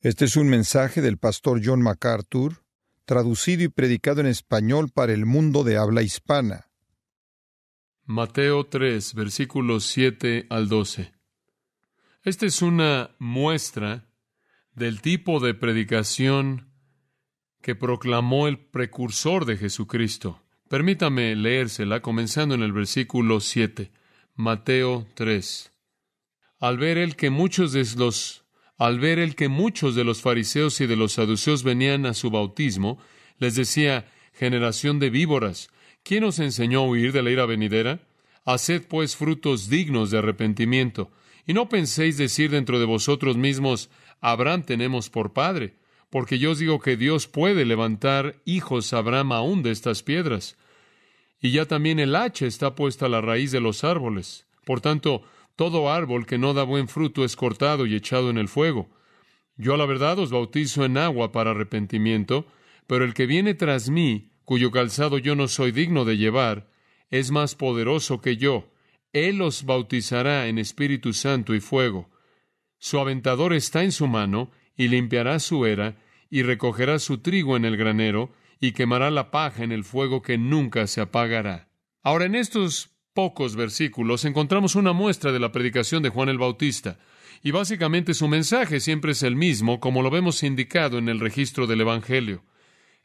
Este es un mensaje del pastor John MacArthur, traducido y predicado en español para el mundo de habla hispana. Mateo 3, versículos 7 al 12. Esta es una muestra del tipo de predicación que proclamó el precursor de Jesucristo. Permítame leérsela comenzando en el versículo 7. Mateo 3. Al ver él que muchos de los fariseos y de los saduceos venían a su bautismo, les decía: generación de víboras, ¿quién os enseñó a huir de la ira venidera? Haced pues frutos dignos de arrepentimiento, y no penséis decir dentro de vosotros mismos: Abraham tenemos por padre, porque yo os digo que Dios puede levantar hijos a Abraham aún de estas piedras. Y ya también el hacha está puesta a la raíz de los árboles. Por tanto, todo árbol que no da buen fruto es cortado y echado en el fuego. Yo a la verdad os bautizo en agua para arrepentimiento, pero el que viene tras mí, cuyo calzado yo no soy digno de llevar, es más poderoso que yo. Él os bautizará en Espíritu Santo y fuego. Su aventador está en su mano, y limpiará su era, y recogerá su trigo en el granero, y quemará la paja en el fuego que nunca se apagará. Ahora, en estos pocos versículos encontramos una muestra de la predicación de Juan el Bautista, y básicamente su mensaje siempre es el mismo, como lo vemos indicado en el registro del Evangelio.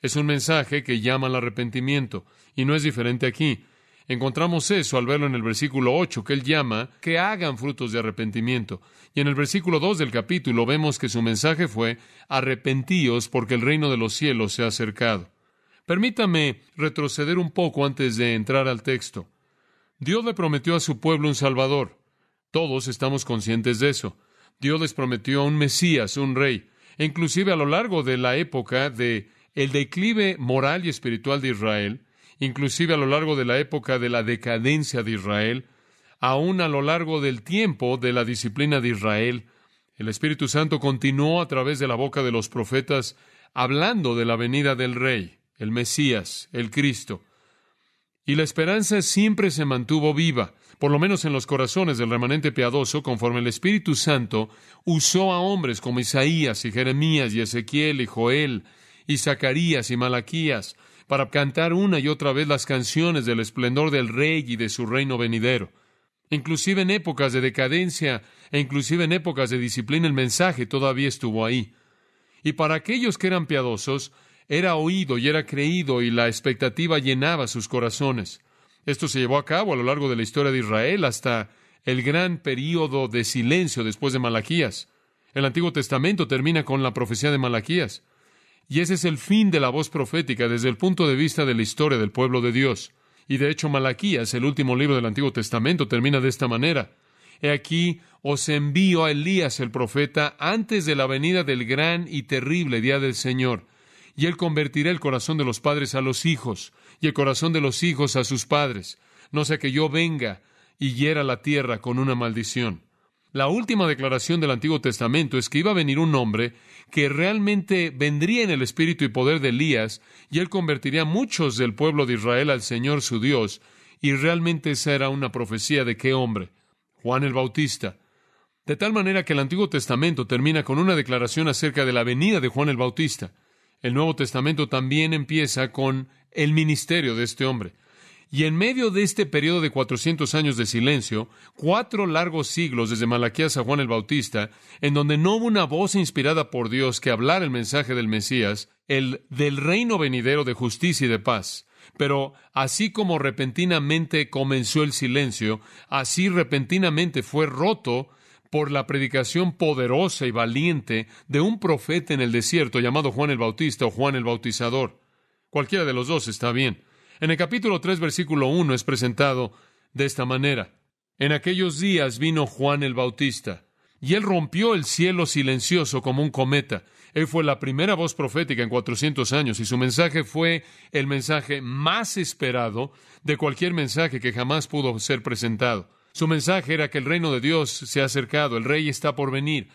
Es un mensaje que llama al arrepentimiento, y no es diferente aquí. Encontramos eso al verlo en el versículo 8, que él llama que hagan frutos de arrepentimiento. Y en el versículo 2 del capítulo vemos que su mensaje fue: arrepentíos, porque el reino de los cielos se ha acercado. Permítame retroceder un poco antes de entrar al texto. Dios le prometió a su pueblo un Salvador. Todos estamos conscientes de eso. Dios les prometió a un Mesías, un rey. E inclusive a lo largo de la época de el declive moral y espiritual de Israel, inclusive a lo largo de la época de la decadencia de Israel, aún a lo largo del tiempo de la disciplina de Israel, el Espíritu Santo continuó a través de la boca de los profetas hablando de la venida del Rey, el Mesías, el Cristo. Y la esperanza siempre se mantuvo viva, por lo menos en los corazones del remanente piadoso, conforme el Espíritu Santo usó a hombres como Isaías y Jeremías y Ezequiel y Joel y Zacarías y Malaquías para cantar una y otra vez las canciones del esplendor del Rey y de su reino venidero. Inclusive en épocas de decadencia e inclusive en épocas de disciplina, el mensaje todavía estuvo ahí. Y para aquellos que eran piadosos, era oído y era creído, y la expectativa llenaba sus corazones. Esto se llevó a cabo a lo largo de la historia de Israel hasta el gran período de silencio después de Malaquías. El Antiguo Testamento termina con la profecía de Malaquías. Y ese es el fin de la voz profética desde el punto de vista de la historia del pueblo de Dios. Y de hecho, Malaquías, el último libro del Antiguo Testamento, termina de esta manera: He aquí, os envío a Elías el profeta antes de la venida del gran y terrible día del Señor. Y él convertirá el corazón de los padres a los hijos, y el corazón de los hijos a sus padres, no sea que yo venga y hiera la tierra con una maldición. La última declaración del Antiguo Testamento es que iba a venir un hombre que realmente vendría en el espíritu y poder de Elías, y él convertiría a muchos del pueblo de Israel al Señor su Dios, y realmente esa era una profecía de ¿qué hombre? Juan el Bautista. De tal manera que el Antiguo Testamento termina con una declaración acerca de la venida de Juan el Bautista. El Nuevo Testamento también empieza con el ministerio de este hombre. Y en medio de este periodo de 400 años de silencio, 4 largos siglos desde Malaquías a Juan el Bautista, en donde no hubo una voz inspirada por Dios que hablara el mensaje del Mesías, el del reino venidero de justicia y de paz. Pero así como repentinamente comenzó el silencio, así repentinamente fue roto por la predicación poderosa y valiente de un profeta en el desierto llamado Juan el Bautista o Juan el Bautizador. Cualquiera de los dos está bien. En el capítulo 3, versículo 1 es presentado de esta manera: En aquellos días vino Juan el Bautista, y él rompió el cielo silencioso como un cometa. Él fue la primera voz profética en 400 años, y su mensaje fue el mensaje más esperado de cualquier mensaje que jamás pudo ser presentado. Su mensaje era que el reino de Dios se ha acercado, el Rey está por venir.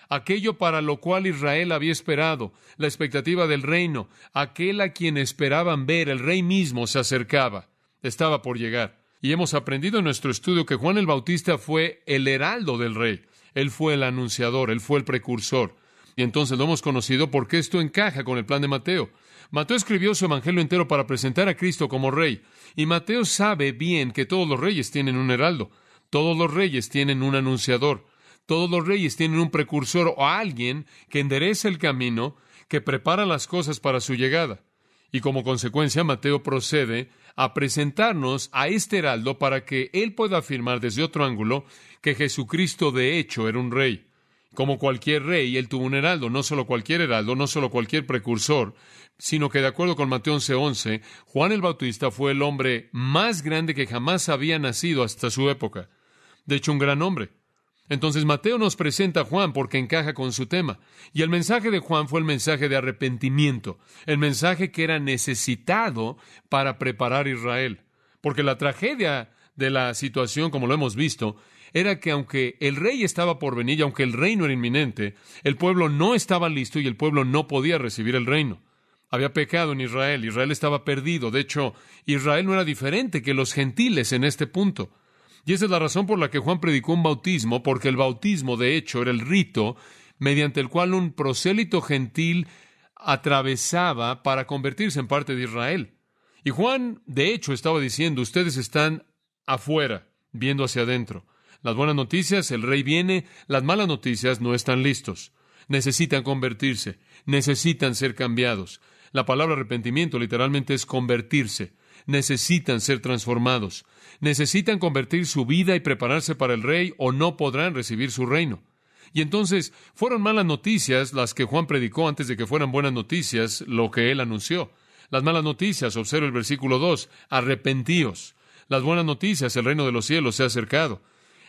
Aquello para lo cual Israel había esperado, la expectativa del reino, aquel a quien esperaban ver, el Rey mismo se acercaba, estaba por llegar. Y hemos aprendido en nuestro estudio que Juan el Bautista fue el heraldo del Rey. Él fue el anunciador, él fue el precursor. Y entonces lo hemos conocido porque esto encaja con el plan de Mateo. Mateo escribió su evangelio entero para presentar a Cristo como rey. Y Mateo sabe bien que todos los reyes tienen un heraldo. Todos los reyes tienen un anunciador. Todos los reyes tienen un precursor o alguien que endereza el camino, que prepara las cosas para su llegada. Y como consecuencia, Mateo procede a presentarnos a este heraldo para que él pueda afirmar desde otro ángulo que Jesucristo de hecho era un rey. Como cualquier rey, él tuvo un heraldo, no solo cualquier precursor, sino que de acuerdo con Mateo 11:11, Juan el Bautista fue el hombre más grande que jamás había nacido hasta su época. De hecho, un gran hombre. Entonces Mateo nos presenta a Juan porque encaja con su tema. Y el mensaje de Juan fue el mensaje de arrepentimiento, el mensaje que era necesitado para preparar a Israel. Porque la tragedia de la situación, como lo hemos visto, era que aunque el rey estaba por venir y aunque el reino era inminente, el pueblo no estaba listo y el pueblo no podía recibir el reino. Había pecado en Israel, Israel estaba perdido. De hecho, Israel no era diferente que los gentiles en este punto. Y esa es la razón por la que Juan predicó un bautismo, porque el bautismo, de hecho, era el rito mediante el cual un prosélito gentil atravesaba para convertirse en parte de Israel. Y Juan, de hecho, estaba diciendo, ustedes están afuera, viendo hacia adentro. Las buenas noticias, el rey viene, las malas noticias, no están listos. Necesitan convertirse, necesitan ser cambiados. La palabra arrepentimiento literalmente es convertirse. Necesitan ser transformados. Necesitan convertir su vida y prepararse para el rey o no podrán recibir su reino. Y entonces fueron malas noticias las que Juan predicó antes de que fueran buenas noticias lo que él anunció. Las malas noticias, observa el versículo 2, arrepentíos. Las buenas noticias, el reino de los cielos se ha acercado.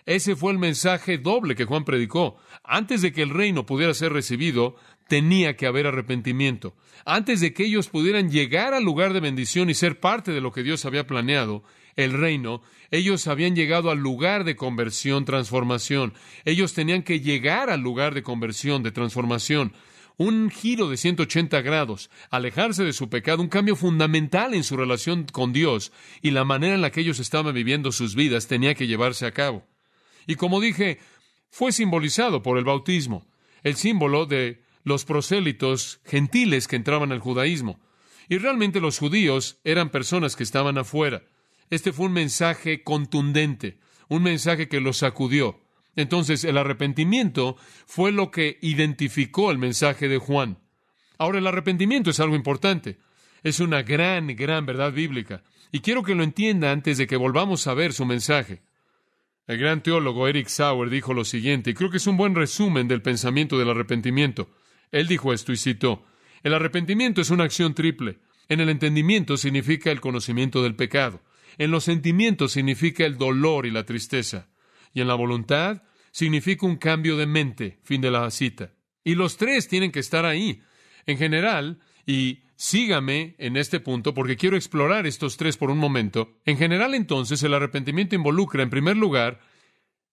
Ese fue el mensaje doble que Juan predicó. Antes de que el reino pudiera ser recibido, tenía que haber arrepentimiento. Antes de que ellos pudieran llegar al lugar de bendición y ser parte de lo que Dios había planeado, el reino, ellos habían llegado al lugar de conversión, transformación. Ellos tenían que llegar al lugar de conversión, de transformación. Un giro de 180 grados, alejarse de su pecado, un cambio fundamental en su relación con Dios y la manera en la que ellos estaban viviendo sus vidas tenía que llevarse a cabo. Y como dije, fue simbolizado por el bautismo, el símbolo de los prosélitos gentiles que entraban al judaísmo. Y realmente los judíos eran personas que estaban afuera. Este fue un mensaje contundente, un mensaje que los sacudió. Entonces, el arrepentimiento fue lo que identificó el mensaje de Juan. Ahora, el arrepentimiento es algo importante. Es una gran verdad bíblica. Y quiero que lo entienda antes de que volvamos a ver su mensaje. El gran teólogo Eric Sauer dijo lo siguiente, y creo que es un buen resumen del pensamiento del arrepentimiento. Él dijo esto y citó, el arrepentimiento es una acción triple. En el entendimiento significa el conocimiento del pecado. En los sentimientos significa el dolor y la tristeza. Y en la voluntad significa un cambio de mente. Fin de la cita. Y los tres tienen que estar ahí. En general, y sígame en este punto porque quiero explorar estos tres por un momento. En general, entonces, el arrepentimiento involucra, en primer lugar,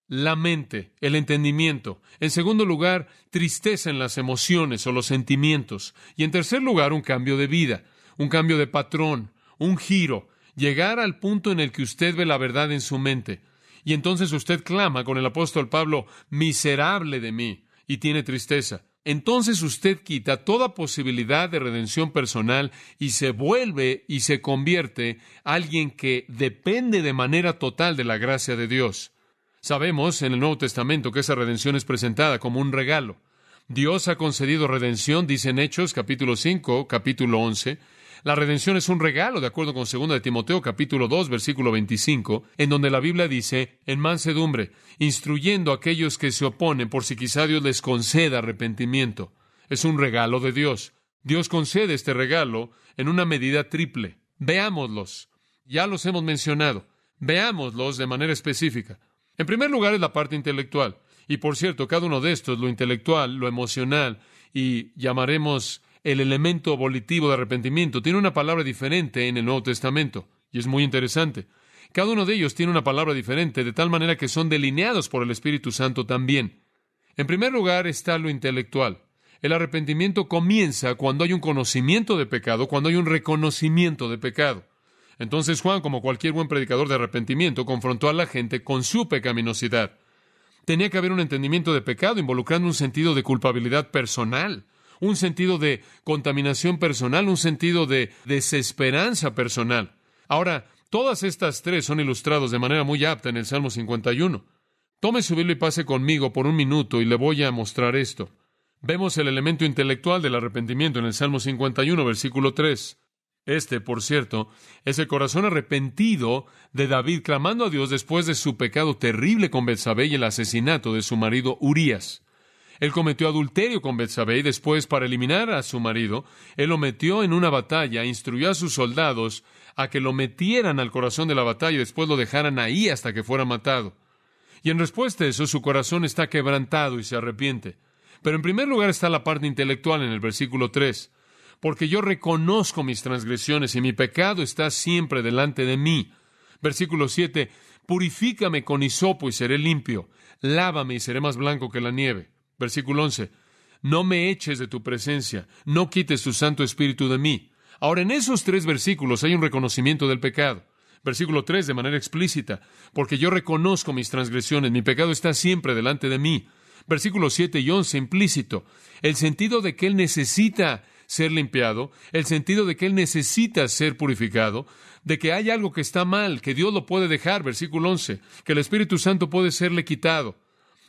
la mente, el entendimiento. En segundo lugar, tristeza en las emociones o los sentimientos. Y en tercer lugar, un cambio de vida, un cambio de patrón, un giro. Llegar al punto en el que usted ve la verdad en su mente. Y entonces usted clama con el apóstol Pablo, miserable de mí, y tiene tristeza. Entonces usted quita toda posibilidad de redención personal y se vuelve y se convierte alguien que depende de manera total de la gracia de Dios. Sabemos en el Nuevo Testamento que esa redención es presentada como un regalo. Dios ha concedido redención, dice en Hechos, capítulo 5, capítulo 11. La redención es un regalo, de acuerdo con 2 de Timoteo, capítulo 2, versículo 25, en donde la Biblia dice, en mansedumbre, instruyendo a aquellos que se oponen por si quizá Dios les conceda arrepentimiento. Es un regalo de Dios. Dios concede este regalo en una medida triple. Veámoslos. Ya los hemos mencionado. Veámoslos de manera específica. En primer lugar es la parte intelectual. Y por cierto, cada uno de estos, lo intelectual, lo emocional y llamaremos el elemento volitivo de arrepentimiento, tiene una palabra diferente en el Nuevo Testamento. Y es muy interesante. Cada uno de ellos tiene una palabra diferente, de tal manera que son delineados por el Espíritu Santo también. En primer lugar está lo intelectual. El arrepentimiento comienza cuando hay un conocimiento de pecado, cuando hay un reconocimiento de pecado. Entonces Juan, como cualquier buen predicador de arrepentimiento, confrontó a la gente con su pecaminosidad. Tenía que haber un entendimiento de pecado involucrando un sentido de culpabilidad personal, un sentido de contaminación personal, un sentido de desesperanza personal. Ahora, todas estas tres son ilustrados de manera muy apta en el Salmo 51. Tome su Biblia y pase conmigo por un minuto y le voy a mostrar esto. Vemos el elemento intelectual del arrepentimiento en el Salmo 51, versículo 3. Por cierto, es el corazón arrepentido de David clamando a Dios después de su pecado terrible con Betsabé y el asesinato de su marido Urías. Él cometió adulterio con Betsabé y después, para eliminar a su marido, él lo metió en una batalla, instruyó a sus soldados a que lo metieran al corazón de la batalla y después lo dejaran ahí hasta que fuera matado. Y en respuesta a eso, su corazón está quebrantado y se arrepiente. Pero en primer lugar está la parte intelectual en el versículo 3. Porque yo reconozco mis transgresiones y mi pecado está siempre delante de mí. Versículo 7. Purifícame con hisopo y seré limpio. Lávame y seré más blanco que la nieve. Versículo 11. No me eches de tu presencia. No quites tu Santo Espíritu de mí. Ahora, en esos tres versículos hay un reconocimiento del pecado. Versículo 3, de manera explícita. Porque yo reconozco mis transgresiones. Mi pecado está siempre delante de mí. Versículos 7 y 11, implícito. El sentido de que él necesita ser limpiado, el sentido de que él necesita ser purificado, de que hay algo que está mal, que Dios lo puede dejar, versículo 11, que el Espíritu Santo puede serle quitado.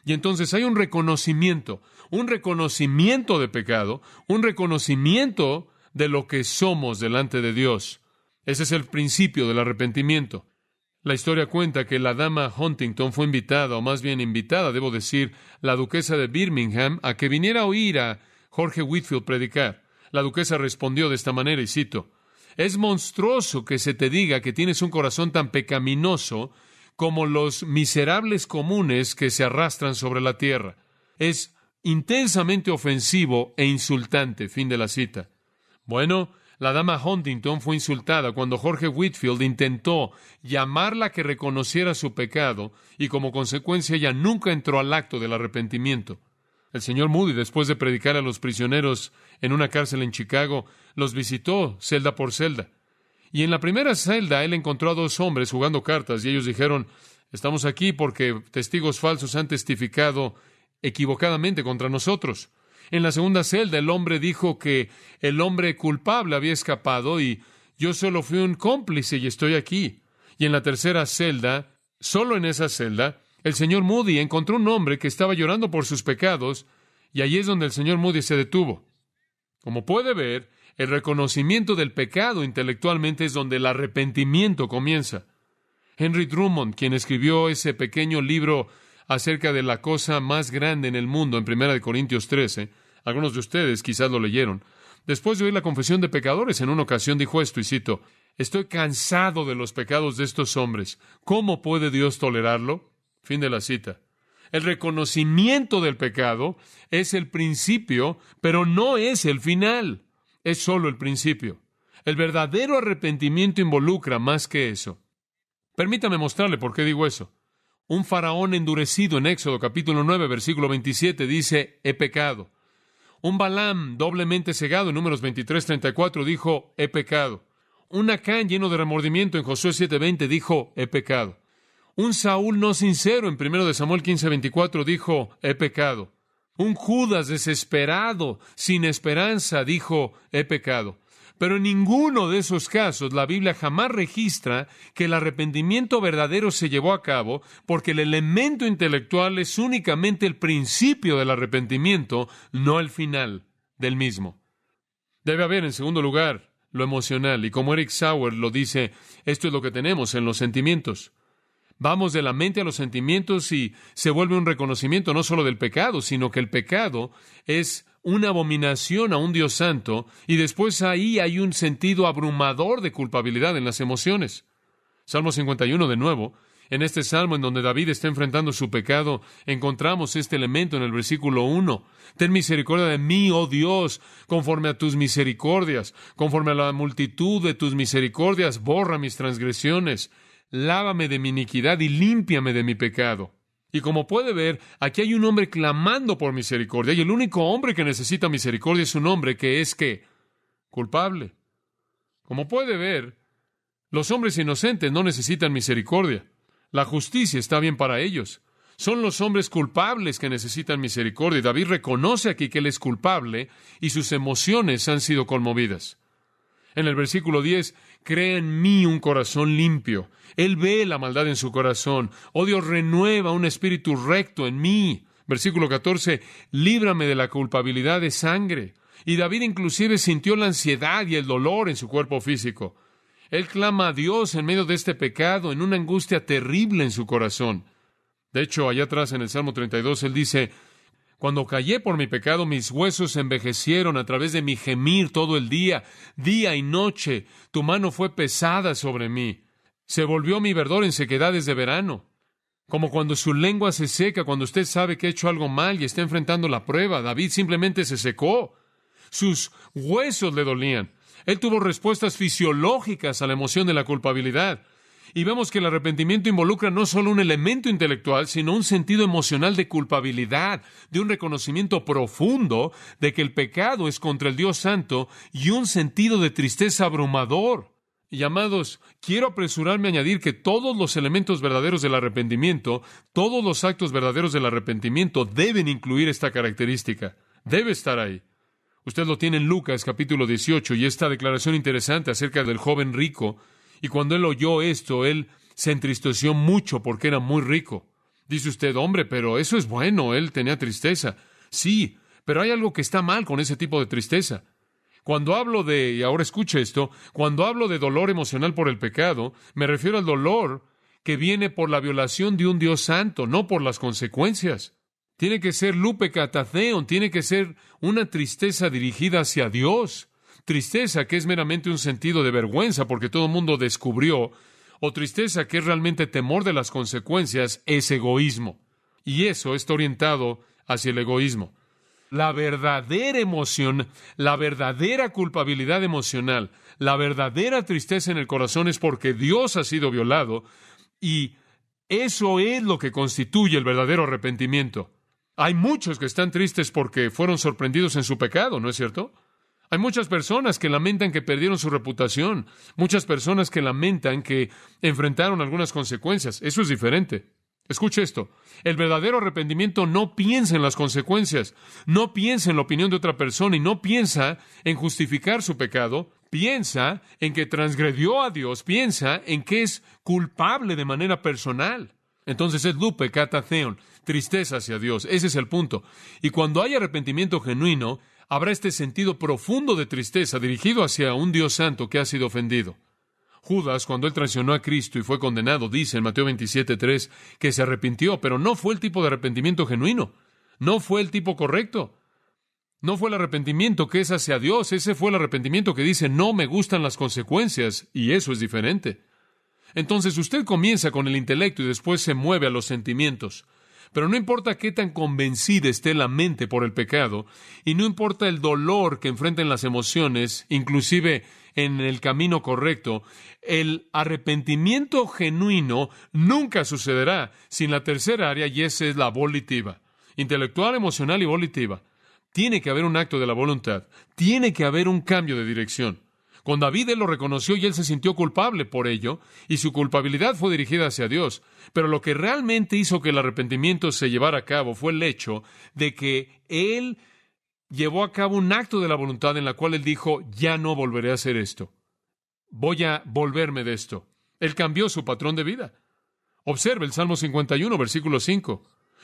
Y entonces hay un reconocimiento de pecado, un reconocimiento de lo que somos delante de Dios. Ese es el principio del arrepentimiento. La historia cuenta que la dama Huntington fue invitada, o más bien invitada, debo decir, la duquesa de Birmingham, a que viniera a oír a Jorge Whitefield predicar. La duquesa respondió de esta manera, y cito, «Es monstruoso que se te diga que tienes un corazón tan pecaminoso como los miserables comunes que se arrastran sobre la tierra. Es intensamente ofensivo e insultante». Fin de la cita. Bueno, la dama Huntington fue insultada cuando Jorge Whitefield intentó llamarla a que reconociera su pecado y como consecuencia ella nunca entró al acto del arrepentimiento. El señor Moody, después de predicar a los prisioneros en una cárcel en Chicago, los visitó celda por celda. Y en la primera celda él encontró a dos hombres jugando cartas y ellos dijeron, «Estamos aquí porque testigos falsos han testificado equivocadamente contra nosotros». En la segunda celda el hombre dijo que el hombre culpable había escapado y yo solo fui un cómplice y estoy aquí. Y en la tercera celda, solo en esa celda, el señor Moody encontró un hombre que estaba llorando por sus pecados y allí es donde el señor Moody se detuvo. Como puede ver, el reconocimiento del pecado intelectualmente es donde el arrepentimiento comienza. Henry Drummond, quien escribió ese pequeño libro acerca de la cosa más grande en el mundo en 1 Corintios 13, algunos de ustedes quizás lo leyeron, después de oír la confesión de pecadores en una ocasión dijo esto, y cito, «Estoy cansado de los pecados de estos hombres. ¿Cómo puede Dios tolerarlo?». Fin de la cita. El reconocimiento del pecado es el principio, pero no es el final. Es solo el principio. El verdadero arrepentimiento involucra más que eso. Permítame mostrarle por qué digo eso. Un faraón endurecido en Éxodo capítulo 9, versículo 27 dice, «He pecado». Un Balaam doblemente cegado en Números 23:34 dijo, «He pecado». Un Acán lleno de remordimiento en Josué 7:20 dijo, «He pecado». Un Saúl no sincero en 1 Samuel 15:24 dijo, «He pecado». Un Judas desesperado, sin esperanza, dijo, «He pecado». Pero en ninguno de esos casos la Biblia jamás registra que el arrepentimiento verdadero se llevó a cabo, porque el elemento intelectual es únicamente el principio del arrepentimiento, no el final del mismo. Debe haber, en segundo lugar, lo emocional, y como Eric Sauer lo dice, esto es lo que tenemos en los sentimientos. Vamos de la mente a los sentimientos y se vuelve un reconocimiento no solo del pecado, sino que el pecado es una abominación a un Dios santo, y después ahí hay un sentido abrumador de culpabilidad en las emociones. Salmo 51 de nuevo. En este salmo en donde David está enfrentando su pecado, encontramos este elemento en el versículo 1. Ten misericordia de mí, oh Dios, conforme a tus misericordias, conforme a la multitud de tus misericordias, borra mis transgresiones. Lávame de mi iniquidad y límpiame de mi pecado. Y como puede ver, aquí hay un hombre clamando por misericordia, y el único hombre que necesita misericordia es un hombre que es, ¿qué? Culpable. Como puede ver, los hombres inocentes no necesitan misericordia. La justicia está bien para ellos. Son los hombres culpables que necesitan misericordia. David reconoce aquí que él es culpable y sus emociones han sido conmovidas. En el versículo 10, crea en mí un corazón limpio. Él ve la maldad en su corazón. Oh Dios, renueva un espíritu recto en mí. Versículo 14, líbrame de la culpabilidad de sangre. Y David inclusive sintió la ansiedad y el dolor en su cuerpo físico. Él clama a Dios en medio de este pecado, en una angustia terrible en su corazón. De hecho, allá atrás en el Salmo 32, él dice, cuando callé por mi pecado, mis huesos se envejecieron a través de mi gemir todo el día y noche. Tu mano fue pesada sobre mí. Se volvió mi verdor en sequedades de verano. Como cuando su lengua se seca, cuando usted sabe que ha hecho algo mal y está enfrentando la prueba. David simplemente se secó. Sus huesos le dolían. Él tuvo respuestas fisiológicas a la emoción de la culpabilidad. Y vemos que el arrepentimiento involucra no solo un elemento intelectual, sino un sentido emocional de culpabilidad, de un reconocimiento profundo de que el pecado es contra el Dios Santo y un sentido de tristeza abrumador. Y amados, quiero apresurarme a añadir que todos los elementos verdaderos del arrepentimiento, todos los actos verdaderos del arrepentimiento deben incluir esta característica. Debe estar ahí. Usted lo tiene en Lucas capítulo 18 y esta declaración interesante acerca del joven rico. Y cuando él oyó esto, él se entristeció mucho porque era muy rico. Dice usted, hombre, pero eso es bueno, él tenía tristeza. Sí, pero hay algo que está mal con ese tipo de tristeza. Cuando hablo de, y ahora escuche esto, cuando hablo de dolor emocional por el pecado, me refiero al dolor que viene por la violación de un Dios santo, no por las consecuencias. Tiene que ser lupe katatheon, tiene que ser una tristeza dirigida hacia Dios. Tristeza que es meramente un sentido de vergüenza porque todo el mundo descubrió, o tristeza que es realmente temor de las consecuencias, es egoísmo. Y eso está orientado hacia el egoísmo. La verdadera emoción, la verdadera culpabilidad emocional, la verdadera tristeza en el corazón es porque Dios ha sido violado y eso es lo que constituye el verdadero arrepentimiento. Hay muchos que están tristes porque fueron sorprendidos en su pecado, ¿no es cierto? Hay muchas personas que lamentan que perdieron su reputación, muchas personas que lamentan que enfrentaron algunas consecuencias. Eso es diferente. Escuche esto. El verdadero arrepentimiento no piensa en las consecuencias, no piensa en la opinión de otra persona y no piensa en justificar su pecado, piensa en que transgredió a Dios, piensa en que es culpable de manera personal. Entonces es lupe katatheon, tristeza hacia Dios. Ese es el punto. Y cuando hay arrepentimiento genuino, habrá este sentido profundo de tristeza dirigido hacia un Dios santo que ha sido ofendido. Judas, cuando él traicionó a Cristo y fue condenado, dice en Mateo 27:3 que se arrepintió, pero no fue el tipo de arrepentimiento genuino. No fue el tipo correcto. No fue el arrepentimiento que es hacia Dios. Ese fue el arrepentimiento que dice, no me gustan las consecuencias, y eso es diferente. Entonces usted comienza con el intelecto y después se mueve a los sentimientos. Pero no importa qué tan convencida esté la mente por el pecado, y no importa el dolor que enfrenten las emociones, inclusive en el camino correcto, el arrepentimiento genuino nunca sucederá sin la tercera área, y esa es la volitiva. Intelectual, emocional y volitiva. Tiene que haber un acto de la voluntad. Tiene que haber un cambio de dirección. Con David él lo reconoció y él se sintió culpable por ello, y su culpabilidad fue dirigida hacia Dios. Pero lo que realmente hizo que el arrepentimiento se llevara a cabo fue el hecho de que él llevó a cabo un acto de la voluntad en la cual él dijo, ya no volveré a hacer esto. Voy a volverme de esto. Él cambió su patrón de vida. Observe el Salmo 51, versículo 5.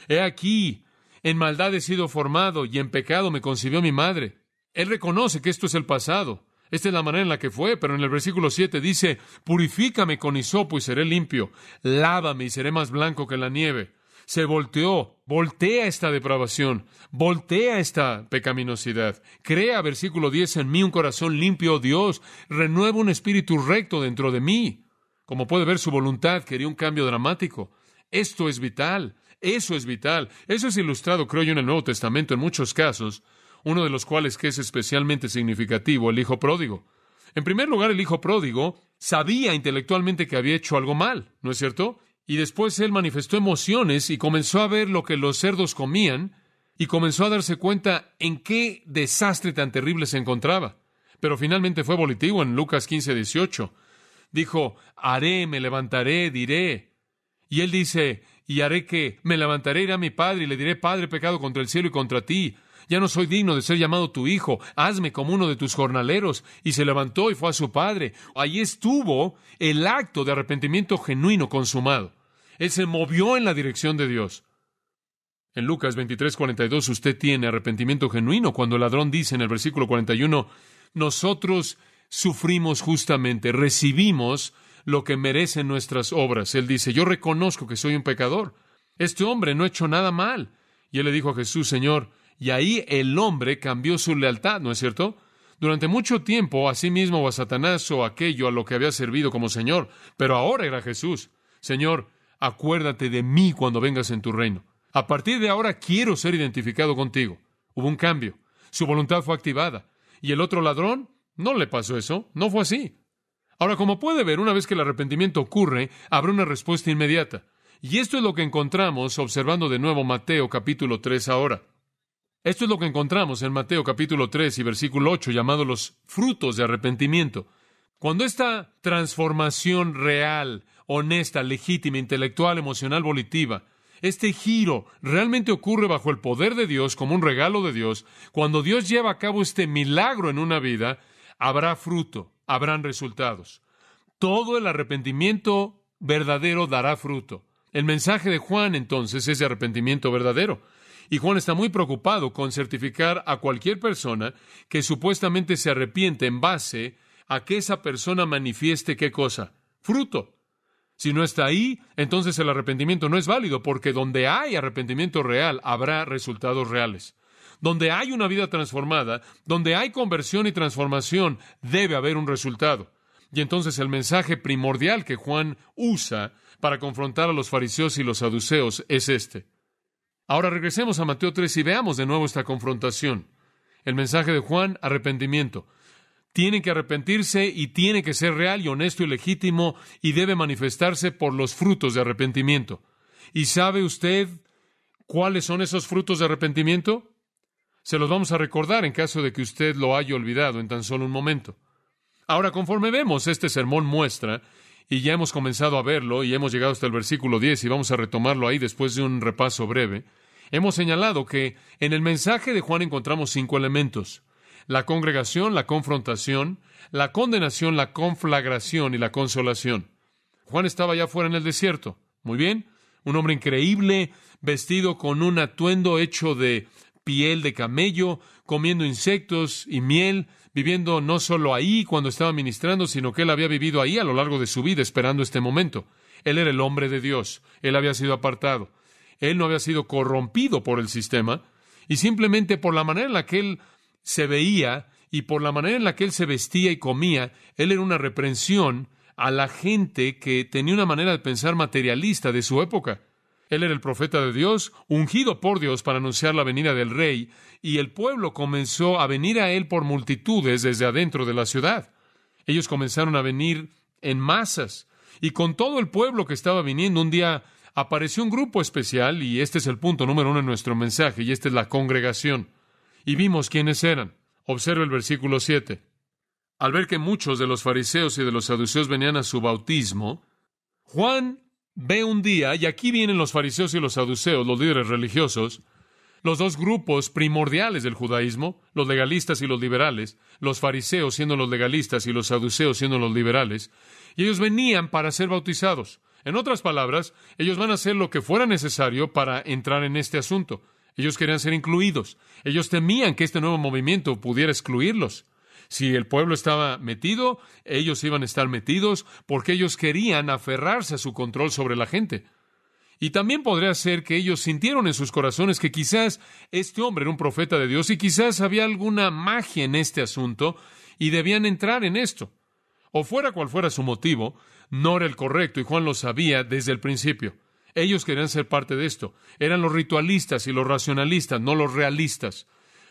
He aquí, en maldad he sido formado y en pecado me concibió mi madre. Él reconoce que esto es el pasado. Esta es la manera en la que fue, pero en el versículo 7 dice, purifícame con hisopo y seré limpio, lávame y seré más blanco que la nieve. Se voltea esta depravación, voltea esta pecaminosidad. Crea, versículo 10, en mí un corazón limpio, oh Dios, renueva un espíritu recto dentro de mí. Como puede ver, su voluntad quería un cambio dramático. Esto es vital, eso es vital. Eso es ilustrado, creo yo, en el Nuevo Testamento en muchos casos, uno de los cuales que es especialmente significativo, el hijo pródigo. En primer lugar, el hijo pródigo sabía intelectualmente que había hecho algo mal, ¿no es cierto? Y después él manifestó emociones y comenzó a ver lo que los cerdos comían y comenzó a darse cuenta en qué desastre tan terrible se encontraba. Pero finalmente fue volitivo en Lucas 15:18. Dijo, haré, me levantaré, diré. Y él dice, y haré que me levantaré, iré a mi padre y le diré: Padre, he pecado contra el cielo y contra ti. Ya no soy digno de ser llamado tu hijo. Hazme como uno de tus jornaleros. Y se levantó y fue a su padre. Allí estuvo el acto de arrepentimiento genuino consumado. Él se movió en la dirección de Dios. En Lucas 23:42 usted tiene arrepentimiento genuino cuando el ladrón dice en el versículo 41, nosotros sufrimos justamente, recibimos lo que merecen nuestras obras. Él dice, yo reconozco que soy un pecador. Este hombre no ha hecho nada mal. Y él le dijo a Jesús, Señor, y ahí el hombre cambió su lealtad, ¿no es cierto? Durante mucho tiempo, a sí mismo o a Satanás o aquello a lo que había servido como Señor, pero ahora era Jesús. Señor, acuérdate de mí cuando vengas en tu reino. A partir de ahora quiero ser identificado contigo. Hubo un cambio. Su voluntad fue activada. ¿Y el otro ladrón? No le pasó eso. No fue así. Ahora, como puede ver, una vez que el arrepentimiento ocurre, habrá una respuesta inmediata. Y esto es lo que encontramos observando de nuevo Mateo capítulo 3 ahora. Esto es lo que encontramos en Mateo capítulo 3 y versículo 8, llamados los frutos de arrepentimiento. Cuando esta transformación real, honesta, legítima, intelectual, emocional, volitiva, este giro realmente ocurre bajo el poder de Dios como un regalo de Dios, cuando Dios lleva a cabo este milagro en una vida, habrá fruto, habrán resultados. Todo el arrepentimiento verdadero dará fruto. El mensaje de Juan, entonces, es de arrepentimiento verdadero. Y Juan está muy preocupado con certificar a cualquier persona que supuestamente se arrepiente en base a que esa persona manifieste ¿qué cosa? Fruto. Si no está ahí, entonces el arrepentimiento no es válido, porque donde hay arrepentimiento real, habrá resultados reales. Donde hay una vida transformada, donde hay conversión y transformación, debe haber un resultado. Y entonces el mensaje primordial que Juan usa para confrontar a los fariseos y los saduceos es este. Ahora regresemos a Mateo 3 y veamos de nuevo esta confrontación. El mensaje de Juan, arrepentimiento. Tienen que arrepentirse y tiene que ser real y honesto y legítimo y debe manifestarse por los frutos de arrepentimiento. ¿Y sabe usted cuáles son esos frutos de arrepentimiento? Se los vamos a recordar en caso de que usted lo haya olvidado en tan solo un momento. Ahora, conforme vemos, este sermón muestra, y ya hemos comenzado a verlo, y hemos llegado hasta el versículo 10, y vamos a retomarlo ahí después de un repaso breve, hemos señalado que en el mensaje de Juan encontramos 5 elementos: la congregación, la confrontación, la condenación, la conflagración y la consolación. Juan estaba allá afuera en el desierto. Muy bien, un hombre increíble, vestido con un atuendo hecho de piel de camello, comiendo insectos y miel, viviendo no solo ahí cuando estaba ministrando, sino que él había vivido ahí a lo largo de su vida esperando este momento. Él era el hombre de Dios. Él había sido apartado. Él no había sido corrompido por el sistema, y simplemente por la manera en la que él se veía y por la manera en la que él se vestía y comía, él era una reprensión a la gente que tenía una manera de pensar materialista de su época. Él era el profeta de Dios, ungido por Dios para anunciar la venida del rey, y el pueblo comenzó a venir a él por multitudes desde adentro de la ciudad. Ellos comenzaron a venir en masas, y con todo el pueblo que estaba viniendo, un día apareció un grupo especial, y este es el punto número 1 en nuestro mensaje, y esta es la congregación. Y vimos quiénes eran. Observe el versículo 7. Al ver que muchos de los fariseos y de los saduceos venían a su bautismo, Juan ve un día, y aquí vienen los fariseos y los saduceos, los líderes religiosos, los dos grupos primordiales del judaísmo, los legalistas y los liberales, los fariseos siendo los legalistas y los saduceos siendo los liberales, y ellos venían para ser bautizados. En otras palabras, ellos van a hacer lo que fuera necesario para entrar en este asunto. Ellos querían ser incluidos. Ellos temían que este nuevo movimiento pudiera excluirlos. Si el pueblo estaba metido, ellos iban a estar metidos porque ellos querían aferrarse a su control sobre la gente. Y también podría ser que ellos sintieron en sus corazones que quizás este hombre era un profeta de Dios y quizás había alguna magia en este asunto y debían entrar en esto. O fuera cual fuera su motivo, no era el correcto y Juan lo sabía desde el principio. Ellos querían ser parte de esto. Eran los ritualistas y los racionalistas, no los realistas.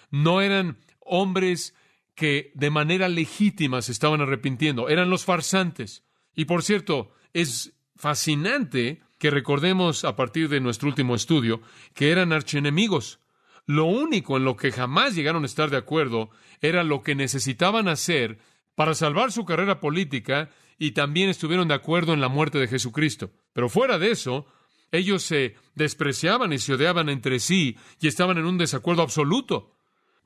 No eran hombres que de manera legítima se estaban arrepintiendo. Eran los farsantes. Y por cierto, es fascinante que recordemos a partir de nuestro último estudio que eran archienemigos. Lo único en lo que jamás llegaron a estar de acuerdo era lo que necesitaban hacer para salvar su carrera política y también estuvieron de acuerdo en la muerte de Jesucristo. Pero fuera de eso, Ellos se despreciaban y se odiaban entre sí y estaban en un desacuerdo absoluto.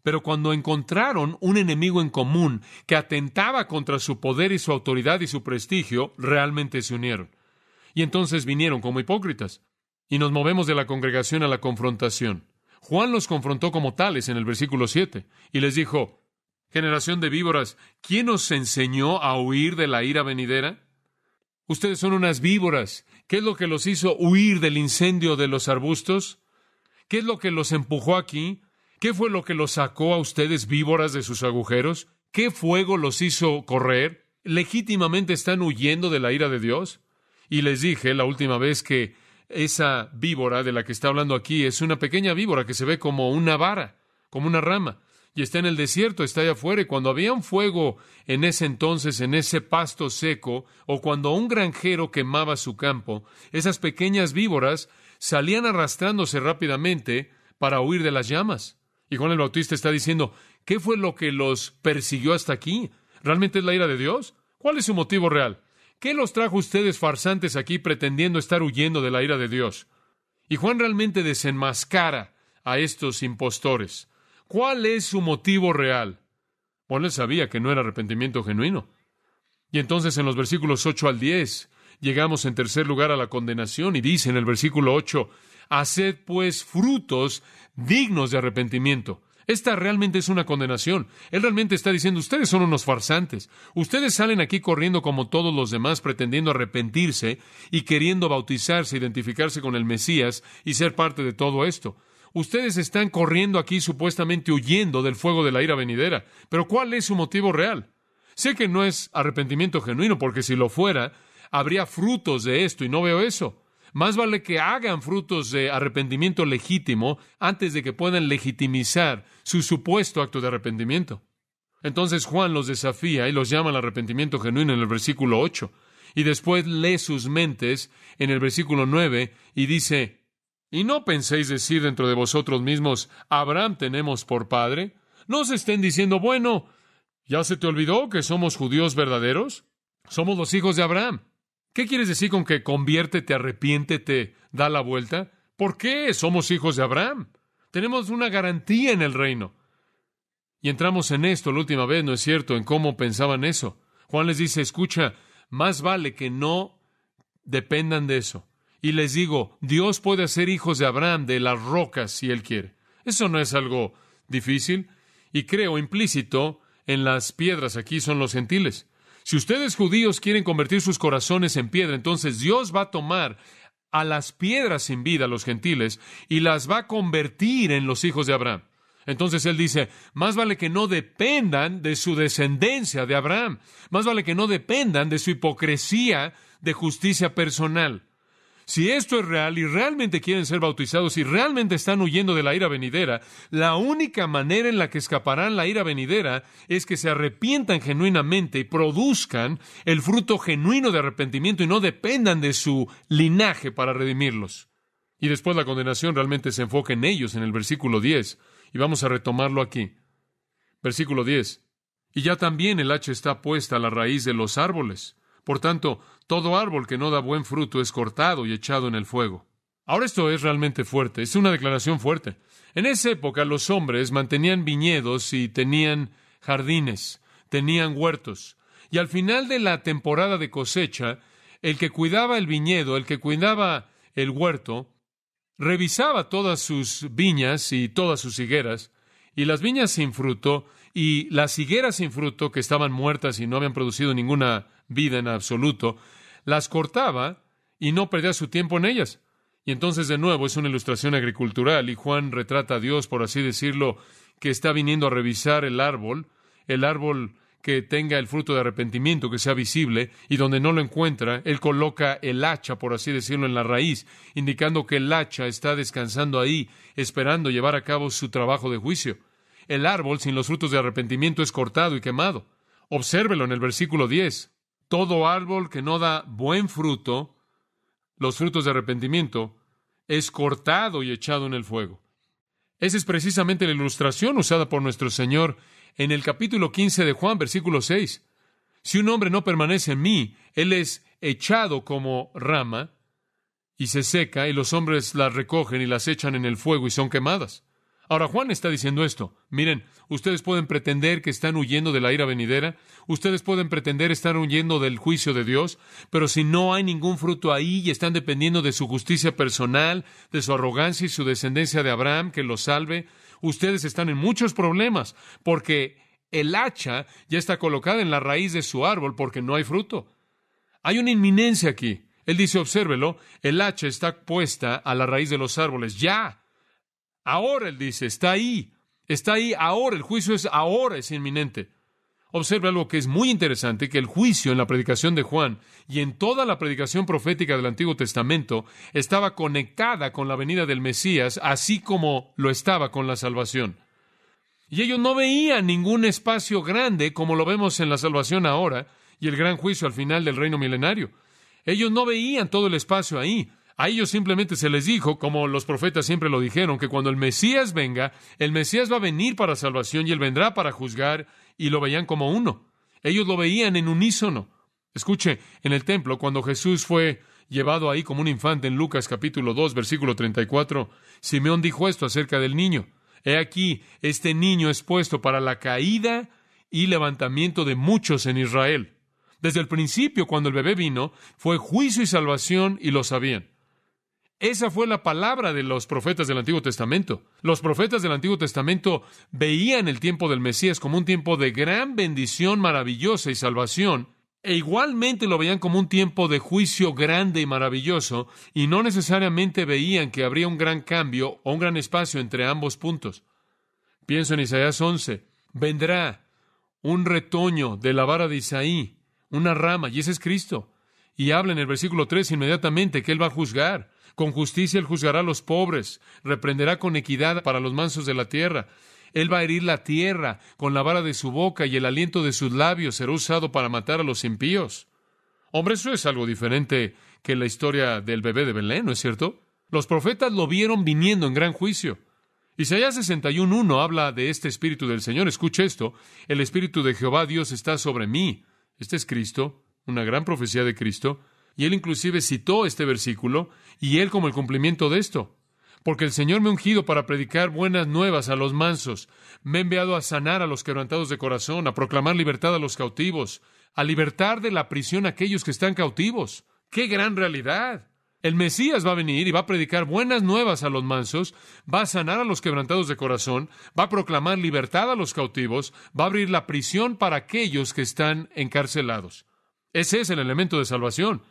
Pero cuando encontraron un enemigo en común que atentaba contra su poder y su autoridad y su prestigio, realmente se unieron. Y entonces vinieron como hipócritas. Y nos movemos de la congregación a la confrontación. Juan los confrontó como tales en el versículo 7 y les dijo: generación de víboras, ¿quién os enseñó a huir de la ira venidera? Ustedes son unas víboras. ¿Qué es lo que los hizo huir del incendio de los arbustos? ¿Qué es lo que los empujó aquí? ¿Qué fue lo que los sacó a ustedes víboras de sus agujeros? ¿Qué fuego los hizo correr? ¿Legítimamente están huyendo de la ira de Dios? Y les dije la última vez que esa víbora de la que está hablando aquí es una pequeña víbora que se ve como una vara, como una rama, y está en el desierto, está allá afuera, y cuando había un fuego en ese entonces, en ese pasto seco, o cuando un granjero quemaba su campo, esas pequeñas víboras salían arrastrándose rápidamente para huir de las llamas. Y Juan el Bautista está diciendo: ¿qué fue lo que los persiguió hasta aquí? ¿Realmente es la ira de Dios? ¿Cuál es su motivo real? ¿Qué los trajo ustedes farsantes aquí pretendiendo estar huyendo de la ira de Dios? Y Juan realmente desenmascara a estos impostores. ¿Cuál es su motivo real? Bueno, él sabía que no era arrepentimiento genuino. Y entonces en los versículos 8 al 10 llegamos en tercer lugar a la condenación y dice en el versículo 8: haced pues frutos dignos de arrepentimiento. Esta realmente es una condenación. Él realmente está diciendo: ustedes son unos farsantes. Ustedes salen aquí corriendo como todos los demás, pretendiendo arrepentirse y queriendo bautizarse, identificarse con el Mesías y ser parte de todo esto. Ustedes están corriendo aquí supuestamente huyendo del fuego de la ira venidera. Pero ¿cuál es su motivo real? Sé que no es arrepentimiento genuino, porque si lo fuera, habría frutos de esto, y no veo eso. Más vale que hagan frutos de arrepentimiento legítimo antes de que puedan legitimizar su supuesto acto de arrepentimiento. Entonces Juan los desafía y los llama al arrepentimiento genuino en el versículo 8. Y después lee sus mentes en el versículo 9 y dice: ¿y no penséis decir dentro de vosotros mismos: Abraham tenemos por padre? No os estén diciendo: bueno, ¿ya se te olvidó que somos judíos verdaderos? Somos los hijos de Abraham. ¿Qué quieres decir con que conviértete, arrepiéntete, da la vuelta? ¿Por qué? Somos hijos de Abraham. Tenemos una garantía en el reino. Y entramos en esto la última vez, ¿no es cierto?, en cómo pensaban eso. Juan les dice: escucha, más vale que no dependan de eso. Y les digo, Dios puede hacer hijos de Abraham de las rocas si Él quiere. Eso no es algo difícil. Y creo implícito en las piedras aquí son los gentiles. Si ustedes judíos quieren convertir sus corazones en piedra, entonces Dios va a tomar a las piedras sin vida, los gentiles, y las va a convertir en los hijos de Abraham. Entonces Él dice: más vale que no dependan de su descendencia de Abraham. Más vale que no dependan de su hipocresía de justicia personal. Si esto es real y realmente quieren ser bautizados y realmente están huyendo de la ira venidera, la única manera en la que escaparán la ira venidera es que se arrepientan genuinamente y produzcan el fruto genuino de arrepentimiento y no dependan de su linaje para redimirlos. Y después la condenación realmente se enfoca en ellos en el versículo 10. Y vamos a retomarlo aquí. Versículo 10. Y ya también el hacha está puesta a la raíz de los árboles. Por tanto, todo árbol que no da buen fruto es cortado y echado en el fuego. Ahora esto es realmente fuerte, es una declaración fuerte. En esa época los hombres mantenían viñedos y tenían jardines, tenían huertos. Y al final de la temporada de cosecha, el que cuidaba el viñedo, el que cuidaba el huerto, revisaba todas sus viñas y todas sus higueras, y las viñas sin fruto y las higueras sin fruto, que estaban muertas y no habían producido ninguna vida en absoluto, las cortaba y no perdía su tiempo en ellas. Y entonces, de nuevo, es una ilustración agricultural, y Juan retrata a Dios, por así decirlo, que está viniendo a revisar el árbol que tenga el fruto de arrepentimiento, que sea visible, y donde no lo encuentra, Él coloca el hacha, por así decirlo, en la raíz, indicando que el hacha está descansando ahí, esperando llevar a cabo su trabajo de juicio. El árbol sin los frutos de arrepentimiento es cortado y quemado. Obsérvelo en el versículo 10. Todo árbol que no da buen fruto, los frutos de arrepentimiento, es cortado y echado en el fuego. Esa es precisamente la ilustración usada por nuestro Señor en el capítulo 15 de Juan, versículo 6. Si un hombre no permanece en mí, él es echado como rama y se seca, y los hombres las recogen y las echan en el fuego y son quemadas. Ahora, Juan está diciendo esto. Miren, ustedes pueden pretender que están huyendo de la ira venidera, ustedes pueden pretender estar huyendo del juicio de Dios, pero si no hay ningún fruto ahí y están dependiendo de su justicia personal, de su arrogancia y su descendencia de Abraham que los salve, ustedes están en muchos problemas, porque el hacha ya está colocada en la raíz de su árbol porque no hay fruto. Hay una inminencia aquí. Él dice, obsérvelo, el hacha está puesta a la raíz de los árboles. Ya. Ahora, él dice, está ahí ahora, el juicio es ahora, es inminente. Observe algo que es muy interesante, que el juicio en la predicación de Juan y en toda la predicación profética del Antiguo Testamento estaba conectada con la venida del Mesías, así como lo estaba con la salvación. Y ellos no veían ningún espacio grande como lo vemos en la salvación ahora y el gran juicio al final del reino milenario. Ellos no veían todo el espacio ahí. A ellos simplemente se les dijo, como los profetas siempre lo dijeron, que cuando el Mesías venga, el Mesías va a venir para salvación y Él vendrá para juzgar, y lo veían como uno. Ellos lo veían en unísono. Escuche, en el templo, cuando Jesús fue llevado ahí como un infante en Lucas capítulo 2, versículo 34, Simeón dijo esto acerca del niño. He aquí, este niño es puesto para la caída y levantamiento de muchos en Israel. Desde el principio, cuando el bebé vino, fue juicio y salvación, y lo sabían. Esa fue la palabra de los profetas del Antiguo Testamento. Los profetas del Antiguo Testamento veían el tiempo del Mesías como un tiempo de gran bendición maravillosa y salvación, e igualmente lo veían como un tiempo de juicio grande y maravilloso, y no necesariamente veían que habría un gran cambio o un gran espacio entre ambos puntos. Pienso en Isaías 11. Vendrá un retoño de la vara de Isaí, una rama, y ese es Cristo. Y habla en el versículo 3 inmediatamente que Él va a juzgar. Con justicia Él juzgará a los pobres, reprenderá con equidad para los mansos de la tierra. Él va a herir la tierra con la vara de su boca, y el aliento de sus labios será usado para matar a los impíos. Hombre, eso es algo diferente que la historia del bebé de Belén, ¿no es cierto? Los profetas lo vieron viniendo en gran juicio. Isaías 61:1 habla de este Espíritu del Señor. Escuche esto: el Espíritu de Jehová Dios está sobre mí. Este es Cristo, una gran profecía de Cristo. Y él inclusive citó este versículo, y él como el cumplimiento de esto. Porque el Señor me ha ungido para predicar buenas nuevas a los mansos. Me ha enviado a sanar a los quebrantados de corazón, a proclamar libertad a los cautivos, a libertar de la prisión a aquellos que están cautivos. ¡Qué gran realidad! El Mesías va a venir y va a predicar buenas nuevas a los mansos, va a sanar a los quebrantados de corazón, va a proclamar libertad a los cautivos, va a abrir la prisión para aquellos que están encarcelados. Ese es el elemento de salvación.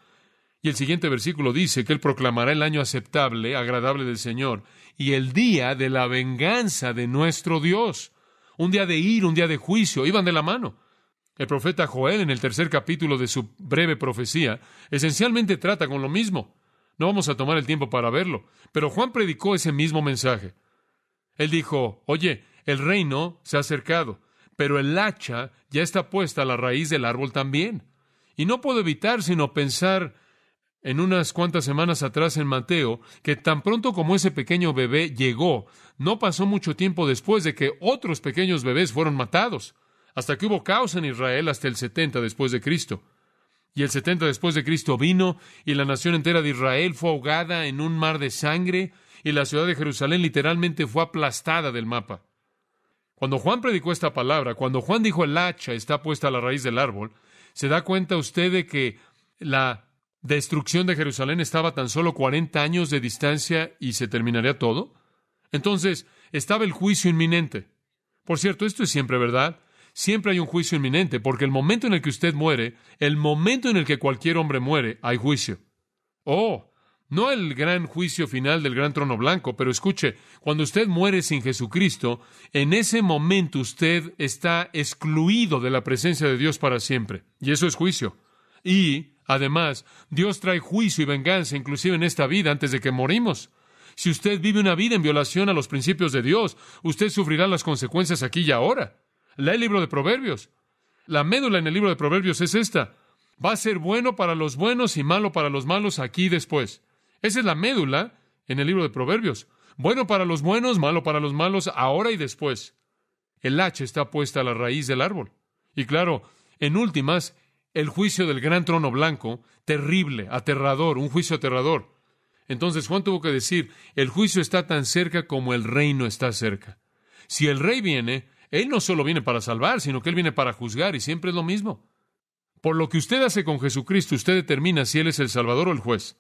Y el siguiente versículo dice que Él proclamará el año aceptable, agradable del Señor, y el día de la venganza de nuestro Dios. Un día de ira, un día de juicio, iban de la mano. El profeta Joel, en el 3 capítulo de su breve profecía, esencialmente trata con lo mismo. No vamos a tomar el tiempo para verlo, pero Juan predicó ese mismo mensaje. Él dijo, oye, el reino se ha acercado, pero el hacha ya está puesta a la raíz del árbol también. Y no puedo evitar sino pensar en unas cuantas semanas atrás en Mateo, que tan pronto como ese pequeño bebé llegó, no pasó mucho tiempo después de que otros pequeños bebés fueron matados, hasta que hubo caos en Israel hasta el 70 después de Cristo. Y el 70 después de Cristo vino, y la nación entera de Israel fue ahogada en un mar de sangre, y la ciudad de Jerusalén literalmente fue aplastada del mapa. Cuando Juan predicó esta palabra, cuando Juan dijo el hacha está puesta a la raíz del árbol, ¿se da cuenta usted de que la destrucción de Jerusalén estaba a tan solo 40 años de distancia y se terminaría todo? Entonces, estaba el juicio inminente. Por cierto, esto es siempre verdad. Siempre hay un juicio inminente, porque el momento en el que usted muere, el momento en el que cualquier hombre muere, hay juicio. No el gran juicio final del gran trono blanco, pero escuche, cuando usted muere sin Jesucristo, en ese momento usted está excluido de la presencia de Dios para siempre. Y eso es juicio. Y además, Dios trae juicio y venganza inclusive en esta vida antes de que morimos. Si usted vive una vida en violación a los principios de Dios, usted sufrirá las consecuencias aquí y ahora. Lea el libro de Proverbios. La médula en el libro de Proverbios es esta: va a ser bueno para los buenos y malo para los malos aquí y después. Esa es la médula en el libro de Proverbios. Bueno para los buenos, malo para los malos, ahora y después. El hacha está puesta a la raíz del árbol. Y claro, en últimas, el juicio del gran trono blanco, terrible, aterrador, un juicio aterrador. Entonces Juan tuvo que decir, el juicio está tan cerca como el reino está cerca. Si el rey viene, él no solo viene para salvar, sino que él viene para juzgar, y siempre es lo mismo. Por lo que usted hace con Jesucristo, usted determina si él es el Salvador o el juez.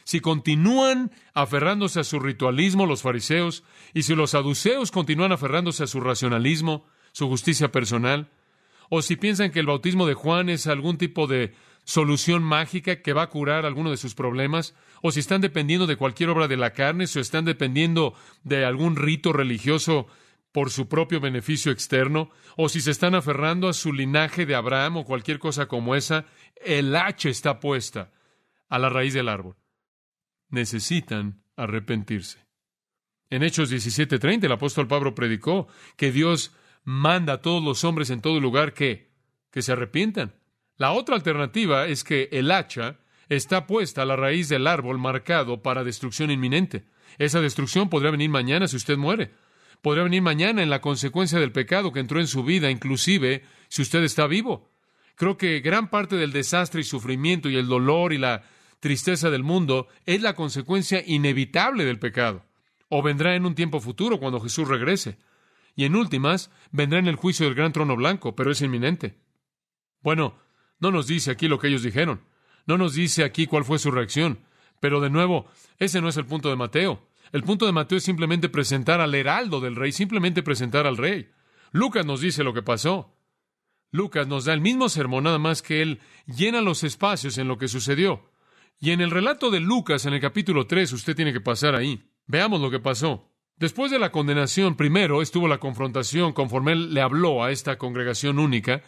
Si continúan aferrándose a su ritualismo, los fariseos, y si los saduceos continúan aferrándose a su racionalismo, su justicia personal, o si piensan que el bautismo de Juan es algún tipo de solución mágica que va a curar alguno de sus problemas, o si están dependiendo de cualquier obra de la carne, o están dependiendo de algún rito religioso por su propio beneficio externo, o si se están aferrando a su linaje de Abraham o cualquier cosa como esa, el hacha está puesta a la raíz del árbol. Necesitan arrepentirse. En Hechos 17:30 el apóstol Pablo predicó que Dios manda a todos los hombres en todo lugar que se arrepientan. La otra alternativa es que el hacha está puesta a la raíz del árbol marcado para destrucción inminente. Esa destrucción podría venir mañana si usted muere. Podría venir mañana en la consecuencia del pecado que entró en su vida, inclusive si usted está vivo. Creo que gran parte del desastre y sufrimiento y el dolor y la tristeza del mundo es la consecuencia inevitable del pecado. O vendrá en un tiempo futuro cuando Jesús regrese. Y en últimas, vendrá en el juicio del gran trono blanco, pero es inminente. Bueno, no nos dice aquí lo que ellos dijeron. No nos dice aquí cuál fue su reacción. Pero de nuevo, ese no es el punto de Mateo. El punto de Mateo es simplemente presentar al heraldo del rey, simplemente presentar al rey. Lucas nos dice lo que pasó. Lucas nos da el mismo sermón, nada más que él llena los espacios en lo que sucedió. Y en el relato de Lucas, en el capítulo 3, usted tiene que pasar ahí. Veamos lo que pasó. Después de la condenación, primero estuvo la confrontación conforme él le habló a esta congregación única.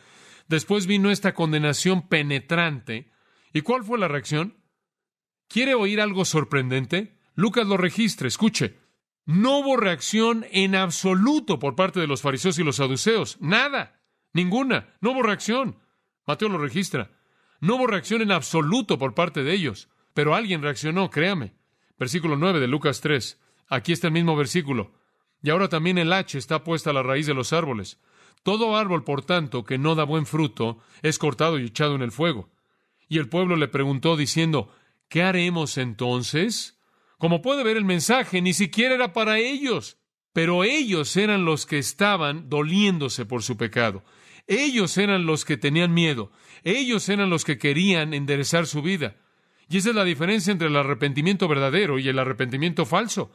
Después vino esta condenación penetrante. ¿Y cuál fue la reacción? ¿Quiere oír algo sorprendente? Lucas lo registra, escuche. No hubo reacción en absoluto por parte de los fariseos y los saduceos. Nada, ninguna. No hubo reacción. Mateo lo registra. No hubo reacción en absoluto por parte de ellos. Pero alguien reaccionó, créame. Versículo 9 de Lucas 3. Aquí está el mismo versículo. Y ahora también el hacha está puesta a la raíz de los árboles. Todo árbol, por tanto, que no da buen fruto, es cortado y echado en el fuego. Y el pueblo le preguntó diciendo, ¿qué haremos entonces? Como puede ver, el mensaje ni siquiera era para ellos, pero ellos eran los que estaban doliéndose por su pecado. Ellos eran los que tenían miedo. Ellos eran los que querían enderezar su vida. Y esa es la diferencia entre el arrepentimiento verdadero y el arrepentimiento falso.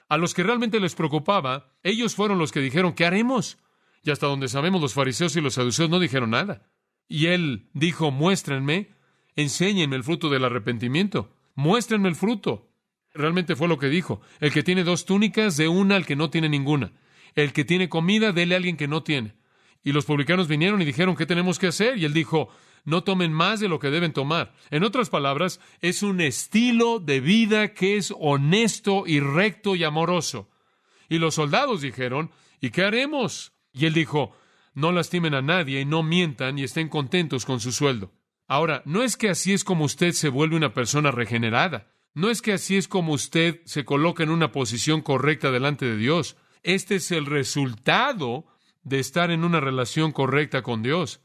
A los que realmente les preocupaba, ellos fueron los que dijeron, ¿qué haremos? Y hasta donde sabemos, los fariseos y los saduceos no dijeron nada. Y él dijo, muéstrenme, enséñenme el fruto del arrepentimiento. Muéstrenme el fruto. Realmente fue lo que dijo. El que tiene 2 túnicas, dé una al que no tiene ninguna. El que tiene comida, dele a alguien que no tiene. Y los publicanos vinieron y dijeron, ¿qué tenemos que hacer? Y él dijo, no tomen más de lo que deben tomar. En otras palabras, es un estilo de vida que es honesto y recto y amoroso. Y los soldados dijeron, ¿y qué haremos? Y él dijo, no lastimen a nadie y no mientan y estén contentos con su sueldo. Ahora, no es que así es como usted se vuelve una persona regenerada. No es que así es como usted se coloca en una posición correcta delante de Dios. Este es el resultado de estar en una relación correcta con Dios.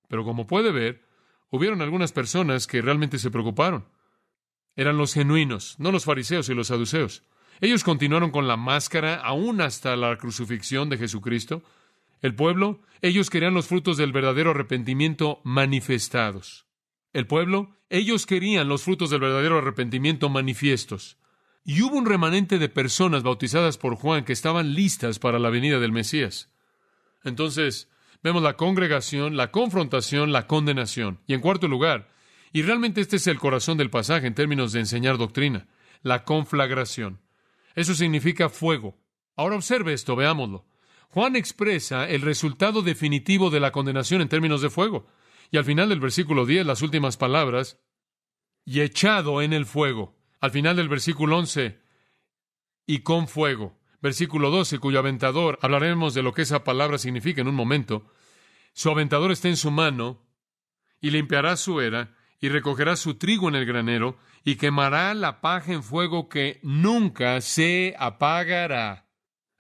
Pero como puede ver, hubieron algunas personas que realmente se preocuparon. Eran los genuinos, no los fariseos y los saduceos. Ellos continuaron con la máscara aún hasta la crucifixión de Jesucristo. El pueblo, ellos querían los frutos del verdadero arrepentimiento manifestados. El pueblo, ellos querían los frutos del verdadero arrepentimiento manifiestos. Y hubo un remanente de personas bautizadas por Juan que estaban listas para la venida del Mesías. Entonces, vemos la congregación, la confrontación, la condenación. Y en cuarto lugar, y realmente este es el corazón del pasaje en términos de enseñar doctrina, la conflagración. Eso significa fuego. Ahora observe esto, veámoslo. Juan expresa el resultado definitivo de la condenación en términos de fuego. Y al final del versículo 10, las últimas palabras, y echado en el fuego. Al final del versículo 11, y con fuego. Versículo 12, cuyo aventador, hablaremos de lo que esa palabra significa en un momento. Su aventador está en su mano, y limpiará su era, y recogerá su trigo en el granero, y quemará la paja en fuego que nunca se apagará.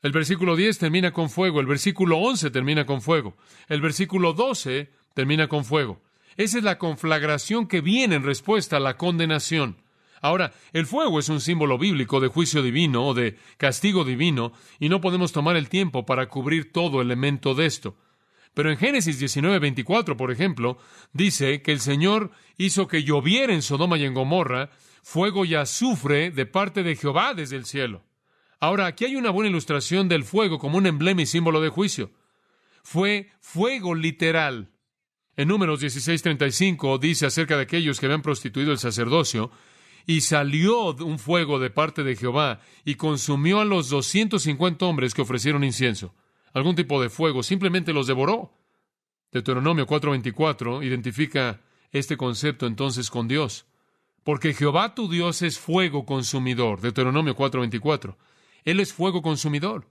El versículo 10 termina con fuego, el versículo 11 termina con fuego, el versículo 12 termina con fuego. Esa es la conflagración que viene en respuesta a la condenación. Ahora, el fuego es un símbolo bíblico de juicio divino o de castigo divino, y no podemos tomar el tiempo para cubrir todo elemento de esto. Pero en Génesis 19:24, por ejemplo, dice que el Señor hizo que lloviera en Sodoma y en Gomorra fuego y azufre de parte de Jehová desde el cielo. Ahora, aquí hay una buena ilustración del fuego como un emblema y símbolo de juicio. Fue fuego literal. En Números 16:35 dice acerca de aquellos que habían prostituido el sacerdocio, y salió un fuego de parte de Jehová y consumió a los 250 hombres que ofrecieron incienso. Algún tipo de fuego simplemente los devoró. Deuteronomio 4:24 identifica este concepto entonces con Dios. Porque Jehová tu Dios es fuego consumidor. Deuteronomio 4:24. Él es fuego consumidor.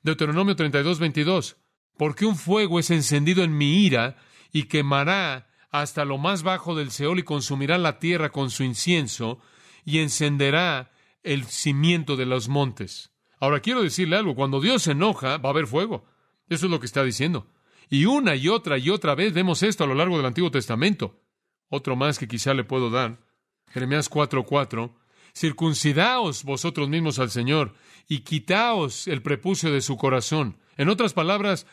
Deuteronomio 32:22. Porque un fuego es encendido en mi ira y quemará hasta lo más bajo del Seol y consumirá la tierra con su incienso y encenderá el cimiento de los montes. Ahora quiero decirle algo, cuando Dios se enoja va a haber fuego. Eso es lo que está diciendo. Y una y otra vez vemos esto a lo largo del Antiguo Testamento. Otro más que quizá le puedo dar. Jeremías 4:4. Circuncidaos vosotros mismos al Señor y quitaos el prepucio de su corazón. En otras palabras,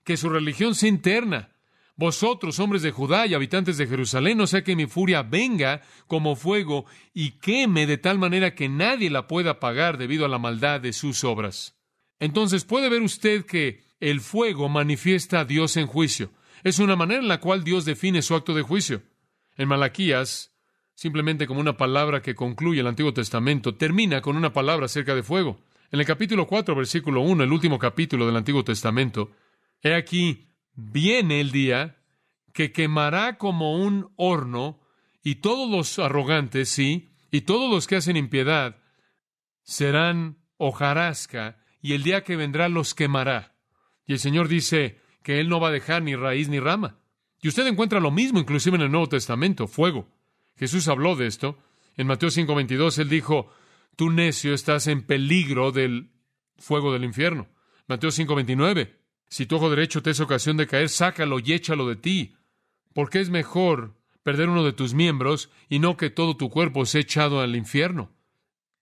que su religión sea interna. Vosotros, hombres de Judá y habitantes de Jerusalén, no sea que mi furia venga como fuego y queme de tal manera que nadie la pueda apagar debido a la maldad de sus obras. Entonces puede ver usted que el fuego manifiesta a Dios en juicio. Es una manera en la cual Dios define su acto de juicio. En Malaquías, simplemente como una palabra que concluye el Antiguo Testamento, termina con una palabra acerca de fuego. En el capítulo 4, versículo 1, el último capítulo del Antiguo Testamento, he aquí, viene el día que quemará como un horno, y todos los arrogantes, sí, y todos los que hacen impiedad, serán hojarasca, y el día que vendrá los quemará. Y el Señor dice que Él no va a dejar ni raíz ni rama. Y usted encuentra lo mismo inclusive en el Nuevo Testamento, fuego. Jesús habló de esto. En Mateo 5:22 Él dijo, tú necio estás en peligro del fuego del infierno. Mateo 5:29, si tu ojo derecho te es ocasión de caer, sácalo y échalo de ti, porque es mejor perder uno de tus miembros y no que todo tu cuerpo sea echado al infierno.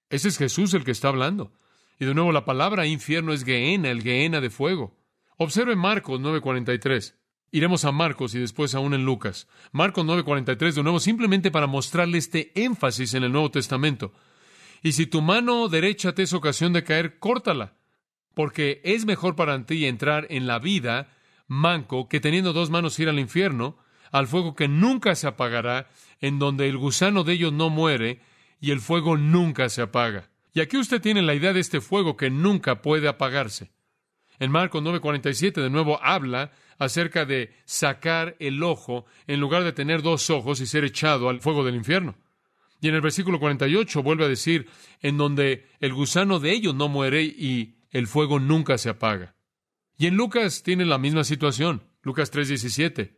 Ese es Jesús el que está hablando. Y de nuevo la palabra infierno es Gehenna, el Gehenna de fuego. Observe Marcos 9:43. Iremos a Marcos y después aún en Lucas. Marcos 9:43 de nuevo, simplemente para mostrarle este énfasis en el Nuevo Testamento. Y si tu mano derecha te es ocasión de caer, córtala, porque es mejor para ti entrar en la vida manco que teniendo dos manos ir al infierno, al fuego que nunca se apagará, en donde el gusano de ellos no muere y el fuego nunca se apaga. Y aquí usted tiene la idea de este fuego que nunca puede apagarse. En Marcos 9:47 de nuevo habla acerca de sacar el ojo en lugar de tener dos ojos y ser echado al fuego del infierno. Y en el versículo 48 vuelve a decir, en donde el gusano de ellos no muere y el fuego nunca se apaga. Y en Lucas tiene la misma situación. Lucas 3:17.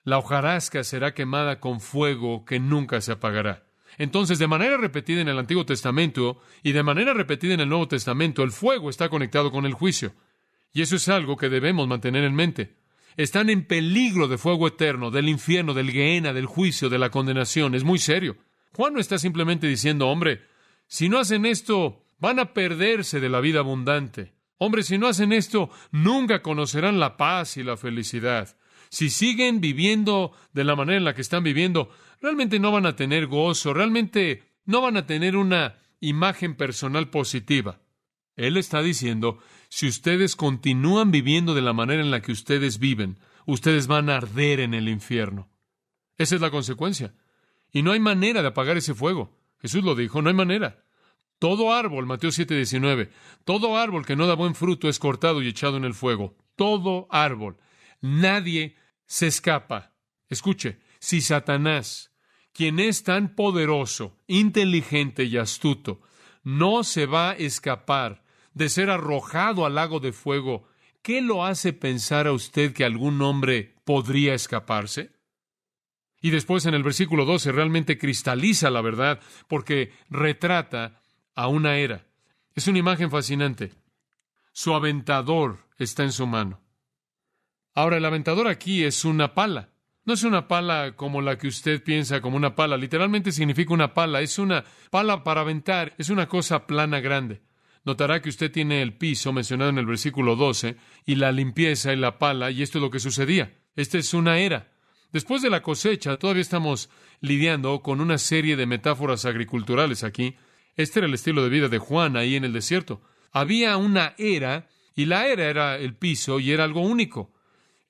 La hojarasca será quemada con fuego que nunca se apagará. Entonces, de manera repetida en el Antiguo Testamento y de manera repetida en el Nuevo Testamento, el fuego está conectado con el juicio. Y eso es algo que debemos mantener en mente. Están en peligro de fuego eterno, del infierno, del Gehenna, del juicio, de la condenación. Es muy serio. Juan no está simplemente diciendo, hombre, si no hacen esto, van a perderse de la vida abundante. Hombre, si no hacen esto, nunca conocerán la paz y la felicidad. Si siguen viviendo de la manera en la que están viviendo, realmente no van a tener gozo, realmente no van a tener una imagen personal positiva. Él está diciendo, si ustedes continúan viviendo de la manera en la que ustedes viven, ustedes van a arder en el infierno. Esa es la consecuencia. Y no hay manera de apagar ese fuego. Jesús lo dijo, no hay manera. Todo árbol, Mateo 7:19, todo árbol que no da buen fruto es cortado y echado en el fuego. Todo árbol. Nadie se escapa. Escuche, si Satanás, quien es tan poderoso, inteligente y astuto, no se va a escapar de ser arrojado al lago de fuego, ¿qué lo hace pensar a usted que algún hombre podría escaparse? Y después en el versículo 12 realmente cristaliza la verdad porque retrata a una era. Es una imagen fascinante. Su aventador está en su mano. Ahora, el aventador aquí es una pala. No es una pala como la que usted piensa como una pala. Literalmente significa una pala. Es una pala para aventar. Es una cosa plana grande. Notará que usted tiene el piso mencionado en el versículo 12 y la limpieza y la pala, y esto es lo que sucedía. Esta es una era. Después de la cosecha, todavía estamos lidiando con una serie de metáforas agriculturales aquí. Este era el estilo de vida de Juan ahí en el desierto. Había una era, y la era el piso, y era algo único.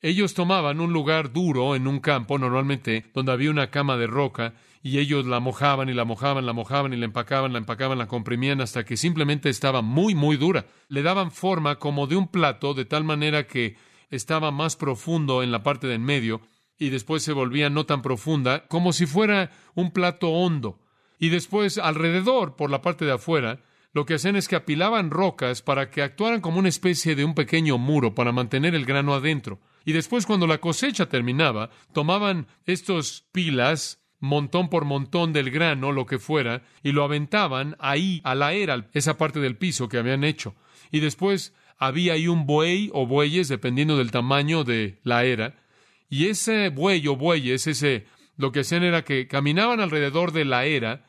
Ellos tomaban un lugar duro en un campo, normalmente donde había una cama de roca, y ellos la mojaban y la mojaban, la mojaban y la empacaban, la comprimían hasta que simplemente estaba muy, muy dura. Le daban forma como de un plato, de tal manera que estaba más profundo en la parte de en medio, y después se volvía no tan profunda, como si fuera un plato hondo. Y después, alrededor, por la parte de afuera, lo que hacían es que apilaban rocas para que actuaran como una especie de un pequeño muro para mantener el grano adentro. Y después, cuando la cosecha terminaba, tomaban estos pilas, montón por montón del grano, lo que fuera, y lo aventaban ahí, a la era, esa parte del piso que habían hecho. Y después había ahí un buey o bueyes, dependiendo del tamaño de la era, y ese buey o bueyes, lo que hacían era que caminaban alrededor de la era,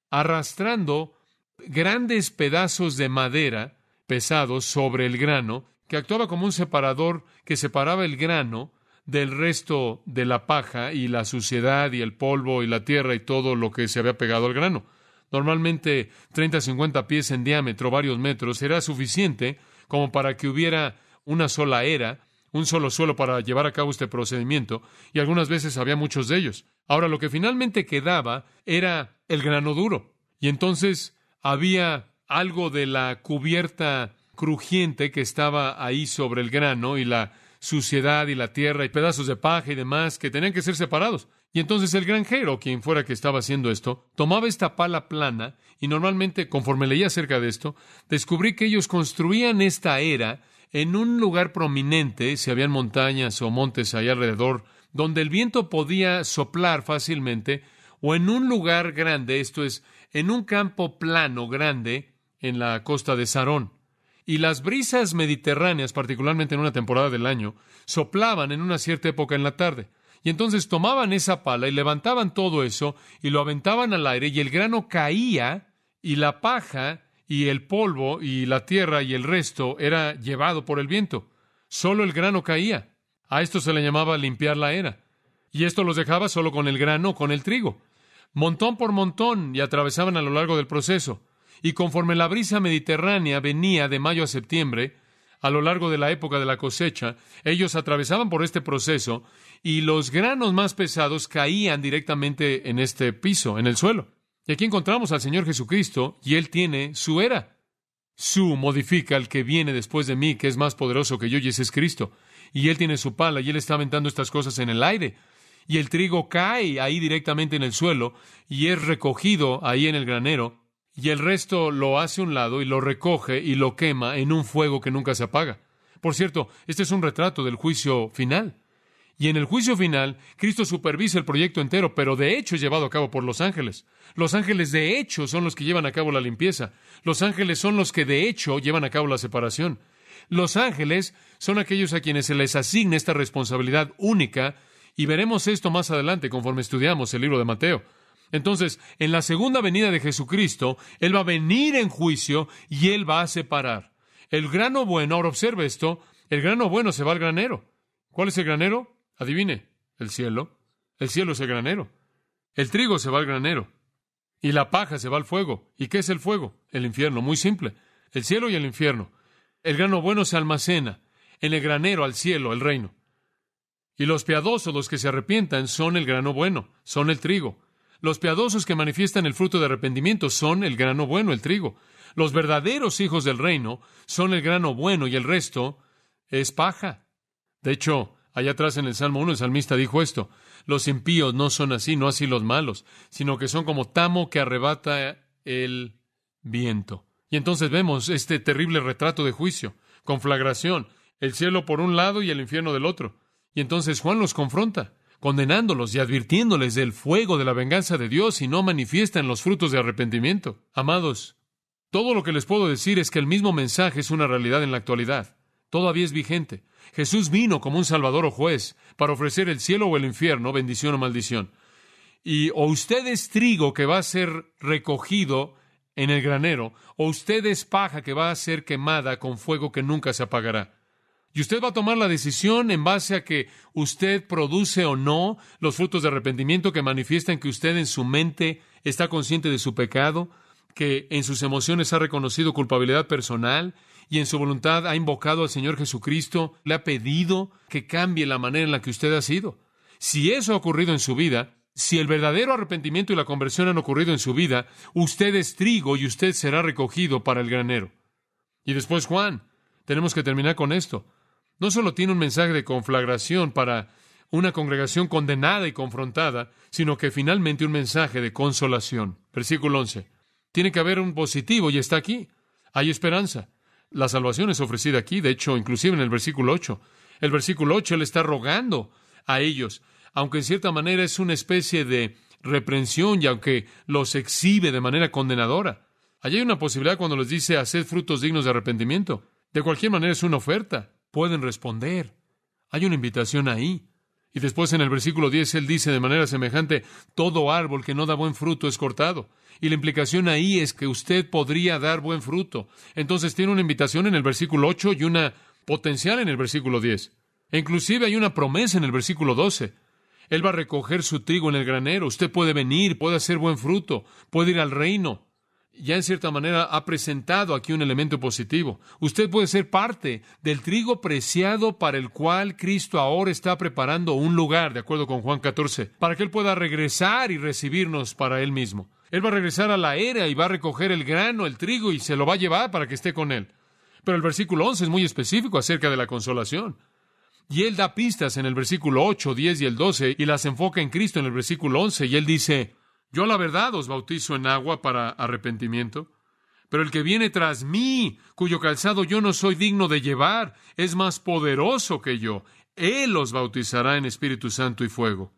arrastrando grandes pedazos de madera pesados sobre el grano, que actuaba como un separador que separaba el grano del resto de la paja y la suciedad y el polvo y la tierra y todo lo que se había pegado al grano. Normalmente 30 a 50 pies en diámetro, varios metros, era suficiente como para que hubiera una sola era, un solo suelo para llevar a cabo este procedimiento, y algunas veces había muchos de ellos. Ahora, lo que finalmente quedaba era el grano duro, y entonces había algo de la cubierta crujiente que estaba ahí sobre el grano y la suciedad y la tierra y pedazos de paja y demás que tenían que ser separados. Y entonces el granjero, quien fuera que estaba haciendo esto, tomaba esta pala plana y normalmente, conforme leía acerca de esto, descubrí que ellos construían esta era en un lugar prominente, si habían montañas o montes ahí alrededor, donde el viento podía soplar fácilmente, o en un lugar grande, esto es, en un campo plano grande en la costa de Sarón. Y las brisas mediterráneas, particularmente en una temporada del año, soplaban en una cierta época en la tarde. Y entonces tomaban esa pala y levantaban todo eso y lo aventaban al aire y el grano caía y la paja y el polvo y la tierra y el resto era llevado por el viento. Solo el grano caía. A esto se le llamaba limpiar la era. Y esto los dejaba solo con el grano, con el trigo. Montón por montón, y atravesaban a lo largo del proceso. Y conforme la brisa mediterránea venía de mayo a septiembre, a lo largo de la época de la cosecha, ellos atravesaban por este proceso y los granos más pesados caían directamente en este piso, en el suelo. Y aquí encontramos al Señor Jesucristo, y Él tiene su era. Su modifica al que viene después de mí, que es más poderoso que yo, y ese es Cristo. Y Él tiene su pala, y Él está aventando estas cosas en el aire. Y el trigo cae ahí directamente en el suelo, y es recogido ahí en el granero, y el resto lo hace a un lado, y lo recoge, y lo quema en un fuego que nunca se apaga. Por cierto, este es un retrato del juicio final. Y en el juicio final, Cristo supervisa el proyecto entero, pero de hecho es llevado a cabo por los ángeles. Los ángeles de hecho son los que llevan a cabo la limpieza. Los ángeles son los que de hecho llevan a cabo la separación. Los ángeles son aquellos a quienes se les asigna esta responsabilidad única, y veremos esto más adelante conforme estudiamos el libro de Mateo. Entonces, en la segunda venida de Jesucristo, Él va a venir en juicio y Él va a separar. El grano bueno, ahora observe esto, el grano bueno se va al granero. ¿Cuál es el granero? Adivine, el cielo. El cielo es el granero. El trigo se va al granero. Y la paja se va al fuego. ¿Y qué es el fuego? El infierno, muy simple. El cielo y el infierno. El grano bueno se almacena en el granero, al cielo, el reino. Y los piadosos, los que se arrepientan, son el grano bueno, son el trigo. Los piadosos que manifiestan el fruto de arrepentimiento son el grano bueno, el trigo. Los verdaderos hijos del reino son el grano bueno y el resto es paja. De hecho, allá atrás en el Salmo 1, el salmista dijo esto: los impíos no son así, no así los malos, sino que son como tamo que arrebata el viento. Y entonces vemos este terrible retrato de juicio, conflagración, el cielo por un lado y el infierno del otro. Y entonces Juan los confronta, condenándolos y advirtiéndoles del fuego de la venganza de Dios si no manifiestan los frutos de arrepentimiento. Amados, todo lo que les puedo decir es que el mismo mensaje es una realidad en la actualidad. Todavía es vigente. Jesús vino como un salvador o juez para ofrecer el cielo o el infierno, bendición o maldición. Y o usted es trigo que va a ser recogido en el granero, o usted es paja que va a ser quemada con fuego que nunca se apagará. Y usted va a tomar la decisión en base a que usted produce o no los frutos de arrepentimiento que manifiestan que usted en su mente está consciente de su pecado, que en sus emociones ha reconocido culpabilidad personal y en su voluntad ha invocado al Señor Jesucristo, le ha pedido que cambie la manera en la que usted ha sido. Si eso ha ocurrido en su vida, si el verdadero arrepentimiento y la conversión han ocurrido en su vida, usted es trigo y usted será recogido para el granero. Y después Juan, tenemos que terminar con esto. No solo tiene un mensaje de conflagración para una congregación condenada y confrontada, sino que finalmente un mensaje de consolación. Versículo 11. Tiene que haber un positivo y está aquí. Hay esperanza. La salvación es ofrecida aquí, de hecho, inclusive en el versículo 8. El versículo 8, él está rogando a ellos, aunque en cierta manera es una especie de reprensión y aunque los exhibe de manera condenadora. Allí hay una posibilidad cuando les dice, haced frutos dignos de arrepentimiento. De cualquier manera es una oferta. Pueden responder. Hay una invitación ahí. Y después en el versículo 10 él dice de manera semejante, todo árbol que no da buen fruto es cortado. Y la implicación ahí es que usted podría dar buen fruto. Entonces tiene una invitación en el versículo 8 y una potencial en el versículo 10. E inclusive hay una promesa en el versículo 12. Él va a recoger su trigo en el granero. Usted puede venir, puede hacer buen fruto, puede ir al reino. Ya en cierta manera ha presentado aquí un elemento positivo. Usted puede ser parte del trigo preciado para el cual Cristo ahora está preparando un lugar, de acuerdo con Juan 14, para que Él pueda regresar y recibirnos para Él mismo. Él va a regresar a la era y va a recoger el grano, el trigo, y se lo va a llevar para que esté con Él. Pero el versículo 11 es muy específico acerca de la consolación. Y Él da pistas en el versículo 8, 10 y el 12, y las enfoca en Cristo en el versículo 11, y Él dice, yo la verdad os bautizo en agua para arrepentimiento, pero el que viene tras mí, cuyo calzado yo no soy digno de llevar, es más poderoso que yo. Él os bautizará en Espíritu Santo y fuego.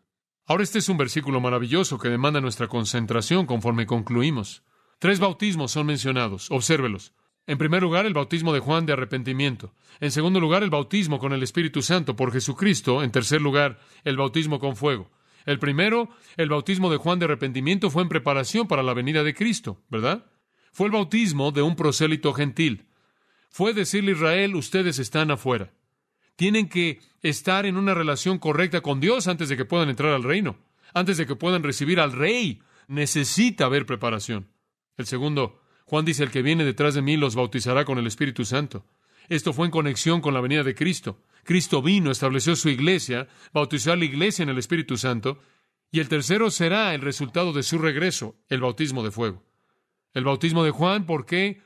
Ahora este es un versículo maravilloso que demanda nuestra concentración conforme concluimos. 3 bautismos son mencionados. Obsérvelos. En primer lugar, el bautismo de Juan de arrepentimiento. En segundo lugar, el bautismo con el Espíritu Santo por Jesucristo. En tercer lugar, el bautismo con fuego. El primero, el bautismo de Juan de arrepentimiento, fue en preparación para la venida de Cristo, ¿verdad? Fue el bautismo de un prosélito gentil. Fue decirle a Israel, ustedes están afuera. Tienen que estar en una relación correcta con Dios antes de que puedan entrar al reino. Antes de que puedan recibir al Rey, necesita haber preparación. El segundo, Juan dice, el que viene detrás de mí los bautizará con el Espíritu Santo. Esto fue en conexión con la venida de Cristo. Cristo vino, estableció su iglesia, bautizó a la iglesia en el Espíritu Santo, y el tercero será el resultado de su regreso, el bautismo de fuego. El bautismo de Juan, ¿por qué?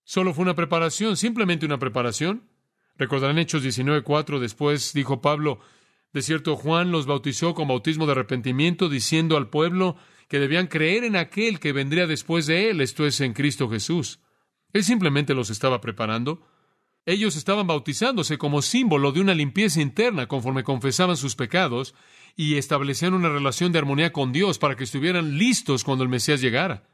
Solo fue una preparación, simplemente una preparación. Recordarán Hechos 19:4, después dijo Pablo, de cierto Juan los bautizó con bautismo de arrepentimiento, diciendo al pueblo que debían creer en aquel que vendría después de él, esto es, en Cristo Jesús. Él simplemente los estaba preparando. Ellos estaban bautizándose como símbolo de una limpieza interna conforme confesaban sus pecados y establecían una relación de armonía con Dios para que estuvieran listos cuando el Mesías llegara.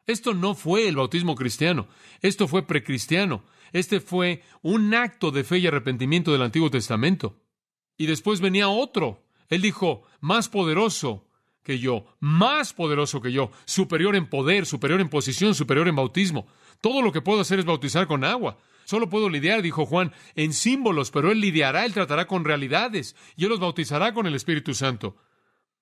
Esto no fue el bautismo cristiano, esto fue precristiano. Este fue un acto de fe y arrepentimiento del Antiguo Testamento. Y después venía otro. Él dijo, más poderoso que yo, superior en poder, superior en posición, superior en bautismo. Todo lo que puedo hacer es bautizar con agua. Solo puedo lidiar, dijo Juan, en símbolos, pero Él lidiará, Él tratará con realidades, y Él los bautizará con el Espíritu Santo.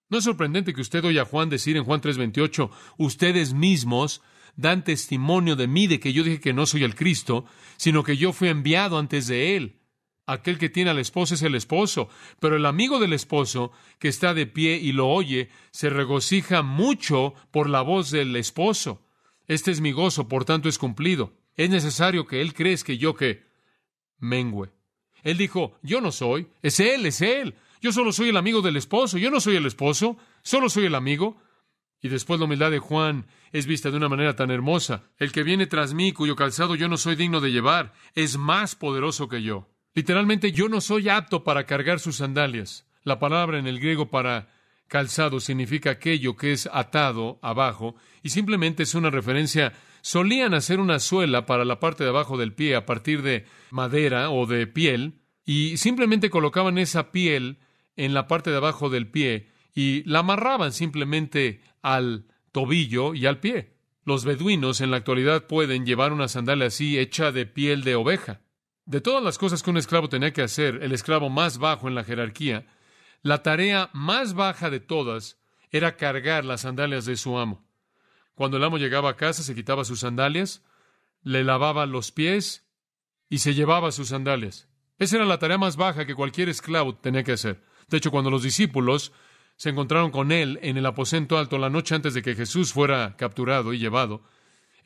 ¿No es sorprendente que usted oya a Juan decir en Juan 3:28, ustedes mismos dan testimonio de mí, de que yo dije que no soy el Cristo, sino que yo fui enviado antes de Él? Aquel que tiene al esposo es el esposo, pero el amigo del esposo, que está de pie y lo oye, se regocija mucho por la voz del esposo. Este es mi gozo, por tanto es cumplido. Es necesario que Él crezca y yo que mengüe. Él dijo, yo no soy, es Él. Yo solo soy el amigo del esposo, yo no soy el esposo, solo soy el amigo. Y después la humildad de Juan es vista de una manera tan hermosa. El que viene tras mí, cuyo calzado yo no soy digno de llevar, es más poderoso que yo. Literalmente, yo no soy apto para cargar sus sandalias. La palabra en el griego para calzado significa aquello que es atado abajo, y simplemente es una referencia solían hacer una suela para la parte de abajo del pie a partir de madera o de piel, y simplemente colocaban esa piel en la parte de abajo del pie y la amarraban simplemente al tobillo y al pie. Los beduinos en la actualidad pueden llevar una sandalia así hecha de piel de oveja. De todas las cosas que un esclavo tenía que hacer, el esclavo más bajo en la jerarquía, la tarea más baja de todas era cargar las sandalias de su amo. Cuando el amo llegaba a casa, se quitaba sus sandalias, le lavaba los pies y se llevaba sus sandalias. Esa era la tarea más baja que cualquier esclavo tenía que hacer. De hecho, cuando los discípulos se encontraron con él en el aposento alto la noche antes de que Jesús fuera capturado y llevado,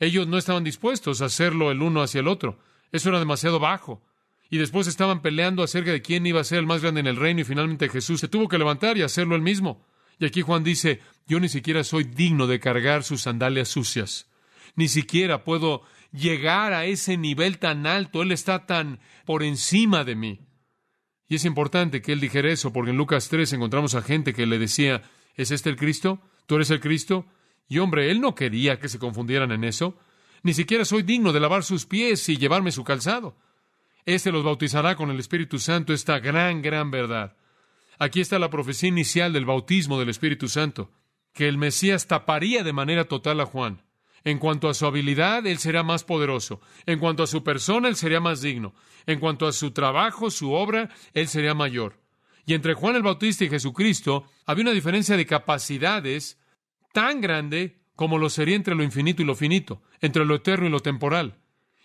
ellos no estaban dispuestos a hacerlo el uno hacia el otro. Eso era demasiado bajo. Y después estaban peleando acerca de quién iba a ser el más grande en el reino, y finalmente Jesús se tuvo que levantar y hacerlo él mismo. Y aquí Juan dice, yo ni siquiera soy digno de cargar sus sandalias sucias. Ni siquiera puedo llegar a ese nivel tan alto. Él está tan por encima de mí. Y es importante que él dijera eso, porque en Lucas 3 encontramos a gente que le decía, ¿es este el Cristo? ¿Tú eres el Cristo? Y hombre, él no quería que se confundieran en eso. Ni siquiera soy digno de lavar sus pies y llevarme su calzado. Este los bautizará con el Espíritu Santo, esta gran verdad. Aquí está la profecía inicial del bautismo del Espíritu Santo, que el Mesías taparía de manera total a Juan. En cuanto a su habilidad, él será más poderoso. En cuanto a su persona, él sería más digno. En cuanto a su trabajo, su obra, él sería mayor. Y entre Juan el Bautista y Jesucristo había una diferencia de capacidades tan grande como lo sería entre lo infinito y lo finito, entre lo eterno y lo temporal.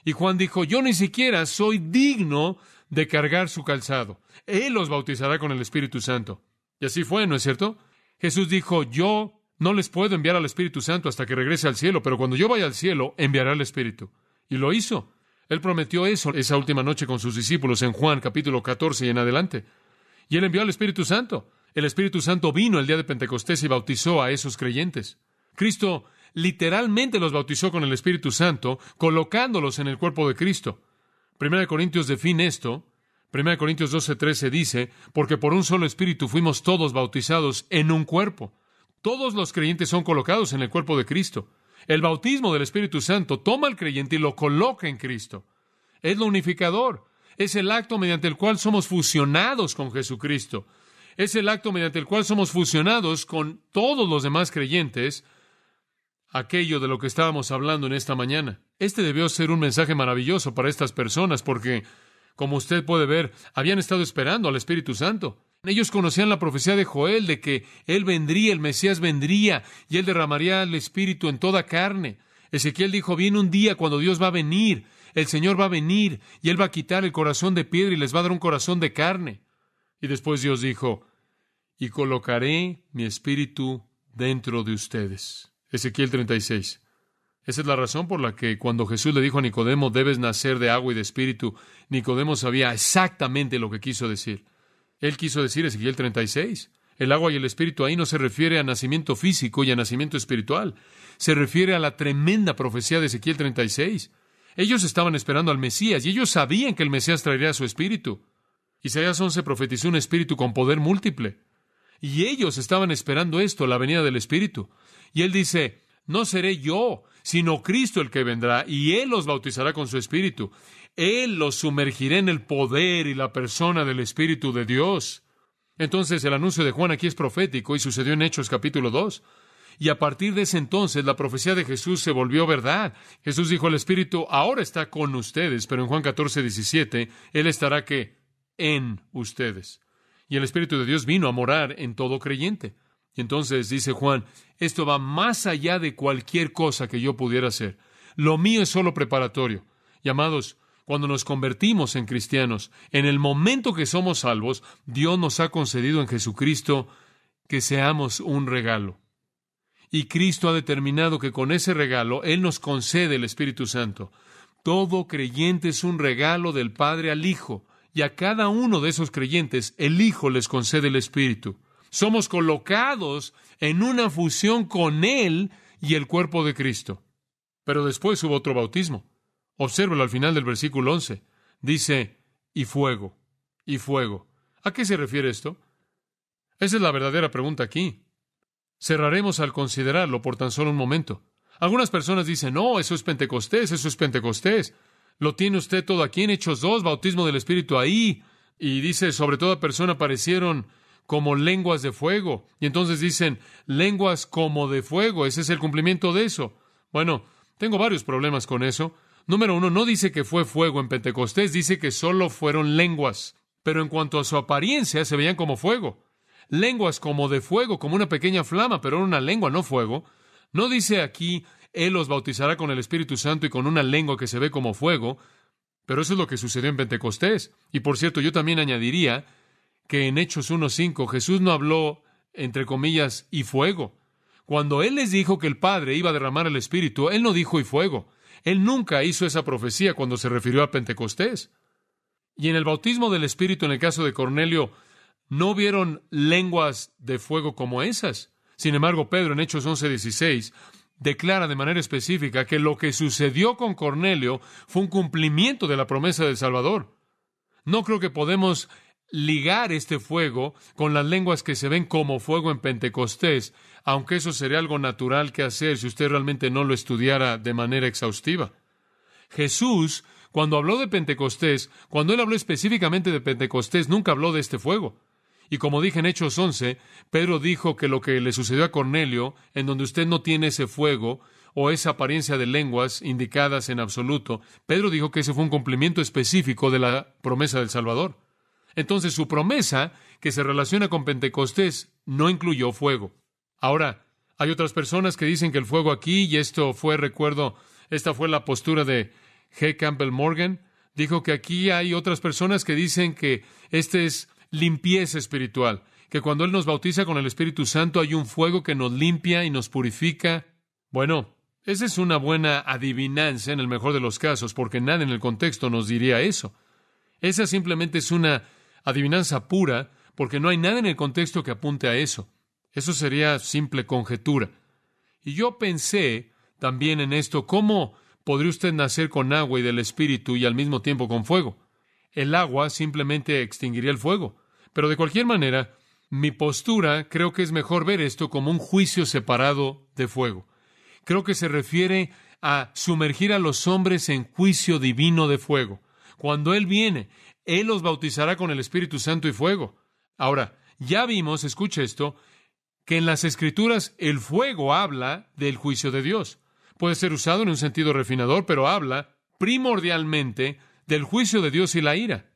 Y Juan dijo, yo ni siquiera soy digno de cargar su calzado. Él los bautizará con el Espíritu Santo. Y así fue, ¿no es cierto? Jesús dijo, yo no les puedo enviar al Espíritu Santo hasta que regrese al cielo, pero cuando yo vaya al cielo, enviaré al Espíritu. Y lo hizo. Él prometió eso esa última noche con sus discípulos en Juan capítulo 14 y en adelante. Y él envió al Espíritu Santo. El Espíritu Santo vino el día de Pentecostés y bautizó a esos creyentes. Cristo literalmente los bautizó con el Espíritu Santo, colocándolos en el cuerpo de Cristo. 1 Corintios define esto. 1 Corintios 12:13 dice, porque por un solo Espíritu fuimos todos bautizados en un cuerpo. Todos los creyentes son colocados en el cuerpo de Cristo. El bautismo del Espíritu Santo toma al creyente y lo coloca en Cristo. Es lo unificador. Es el acto mediante el cual somos fusionados con Jesucristo. Es el acto mediante el cual somos fusionados con todos los demás creyentes. Aquello de lo que estábamos hablando en esta mañana. Este debió ser un mensaje maravilloso para estas personas porque, como usted puede ver, habían estado esperando al Espíritu Santo. Ellos conocían la profecía de Joel de que Él vendría, el Mesías vendría, y Él derramaría el Espíritu en toda carne. Ezequiel dijo, viene un día cuando Dios va a venir, el Señor va a venir, y Él va a quitar el corazón de piedra y les va a dar un corazón de carne. Y después Dios dijo, y colocaré mi Espíritu dentro de ustedes. Ezequiel 36. Esa es la razón por la que cuando Jesús le dijo a Nicodemo, debes nacer de agua y de Espíritu, Nicodemo sabía exactamente lo que quiso decir. Él quiso decir Ezequiel 36. El agua y el Espíritu ahí no se refiere a nacimiento físico y a nacimiento espiritual. Se refiere a la tremenda profecía de Ezequiel 36. Ellos estaban esperando al Mesías y ellos sabían que el Mesías traería su Espíritu. Isaías 11 profetizó un Espíritu con poder múltiple. Y ellos estaban esperando esto, la venida del Espíritu. Y Él dice, no seré yo, sino Cristo el que vendrá, y Él los bautizará con su Espíritu. Él los sumergirá en el poder y la persona del Espíritu de Dios. Entonces el anuncio de Juan aquí es profético y sucedió en Hechos capítulo 2. Y a partir de ese entonces la profecía de Jesús se volvió verdad. Jesús dijo, el Espíritu ahora está con ustedes, pero en Juan 14:17, Él estará ¿qué? En ustedes. Y el Espíritu de Dios vino a morar en todo creyente. Y entonces dice Juan, esto va más allá de cualquier cosa que yo pudiera hacer. Lo mío es solo preparatorio. Y amados, cuando nos convertimos en cristianos, en el momento que somos salvos, Dios nos ha concedido en Jesucristo que seamos un regalo. Y Cristo ha determinado que con ese regalo Él nos concede el Espíritu Santo. Todo creyente es un regalo del Padre al Hijo, y a cada uno de esos creyentes el Hijo les concede el Espíritu. Somos colocados en una fusión con Él y el cuerpo de Cristo. Pero después hubo otro bautismo. Obsérvalo al final del versículo 11. Dice, y fuego, y fuego. ¿A qué se refiere esto? Esa es la verdadera pregunta aquí. Cerraremos al considerarlo por tan solo un momento. Algunas personas dicen, no, eso es Pentecostés, eso es Pentecostés. Lo tiene usted todo aquí en Hechos 2, bautismo del Espíritu ahí. Y dice, sobre toda persona aparecieron como lenguas de fuego. Y entonces dicen, lenguas como de fuego. Ese es el cumplimiento de eso. Bueno, tengo varios problemas con eso. Número uno, no dice que fue fuego en Pentecostés, dice que solo fueron lenguas. Pero en cuanto a su apariencia, se veían como fuego. Lenguas como de fuego, como una pequeña flama, pero era una lengua, no fuego. No dice aquí, Él los bautizará con el Espíritu Santo y con una lengua que se ve como fuego, pero eso es lo que sucedió en Pentecostés. Y por cierto, yo también añadiría que en Hechos 1:5 Jesús no habló, entre comillas, y fuego. Cuando Él les dijo que el Padre iba a derramar el Espíritu, Él no dijo y fuego. Él nunca hizo esa profecía cuando se refirió a Pentecostés. Y en el bautismo del Espíritu, en el caso de Cornelio, no vieron lenguas de fuego como esas. Sin embargo, Pedro, en Hechos 11:16, declara de manera específica que lo que sucedió con Cornelio fue un cumplimiento de la promesa del Salvador. No creo que podemos ligar este fuego con las lenguas que se ven como fuego en Pentecostés, aunque eso sería algo natural que hacer si usted realmente no lo estudiara de manera exhaustiva. Jesús, cuando habló de Pentecostés, cuando Él habló específicamente de Pentecostés, nunca habló de este fuego. Y como dije en Hechos 11, Pedro dijo que lo que le sucedió a Cornelio, en donde usted no tiene ese fuego o esa apariencia de lenguas indicadas en absoluto, Pedro dijo que ese fue un cumplimiento específico de la promesa del Salvador. Entonces, su promesa, que se relaciona con Pentecostés, no incluyó fuego. Ahora, hay otras personas que dicen que el fuego aquí, y esto fue, recuerdo, esta fue la postura de G. Campbell Morgan, dijo que aquí hay otras personas que dicen que este es limpieza espiritual, que cuando Él nos bautiza con el Espíritu Santo hay un fuego que nos limpia y nos purifica. Bueno, esa es una buena adivinanza en el mejor de los casos, porque nada en el contexto nos diría eso. Esa simplemente es una adivinanza pura, porque no hay nada en el contexto que apunte a eso. Eso sería simple conjetura. Y yo pensé también en esto, ¿cómo podría usted nacer con agua y del Espíritu y al mismo tiempo con fuego? El agua simplemente extinguiría el fuego. Pero de cualquier manera, mi postura creo que es mejor ver esto como un juicio separado de fuego. Creo que se refiere a sumergir a los hombres en juicio divino de fuego. Cuando Él viene, Él los bautizará con el Espíritu Santo y fuego. Ahora, ya vimos, escuche esto, que en las Escrituras el fuego habla del juicio de Dios. Puede ser usado en un sentido refinador, pero habla primordialmente del juicio de Dios y la ira.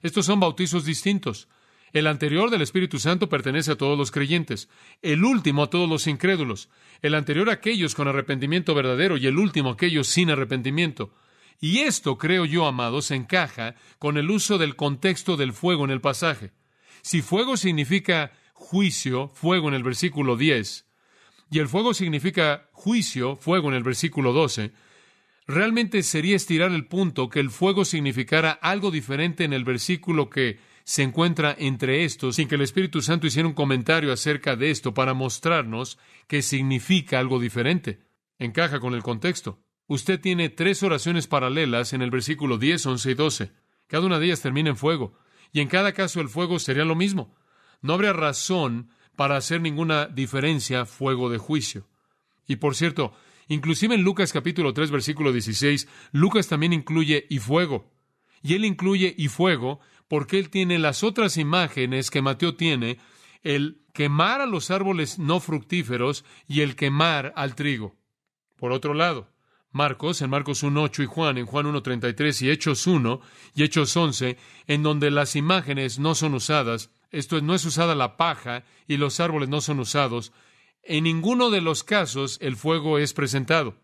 Estos son bautizos distintos. El anterior del Espíritu Santo pertenece a todos los creyentes, el último a todos los incrédulos, el anterior a aquellos con arrepentimiento verdadero y el último a aquellos sin arrepentimiento. Y esto, creo yo, amados, encaja con el uso del contexto del fuego en el pasaje. Si fuego significa juicio, fuego en el versículo 10, y el fuego significa juicio, fuego en el versículo 12, realmente sería estirar el punto que el fuego significara algo diferente en el versículo que se encuentra entre estos, sin que el Espíritu Santo hiciera un comentario acerca de esto para mostrarnos que significa algo diferente. Encaja con el contexto. Usted tiene 3 oraciones paralelas en el versículo 10, 11 y 12. Cada una de ellas termina en fuego. Y en cada caso el fuego sería lo mismo. No habría razón para hacer ninguna diferencia, fuego de juicio. Y por cierto, inclusive en Lucas capítulo 3, versículo 16, Lucas también incluye y fuego. Y él incluye y fuego porque él tiene las otras imágenes que Mateo tiene, el quemar a los árboles no fructíferos y el quemar al trigo. Por otro lado, Marcos, en Marcos 1:8 y Juan, en Juan 1:33 y Hechos 1 y Hechos 11, en donde las imágenes no son usadas, esto es, no es usada la paja y los árboles no son usados, en ninguno de los casos el fuego es presentado.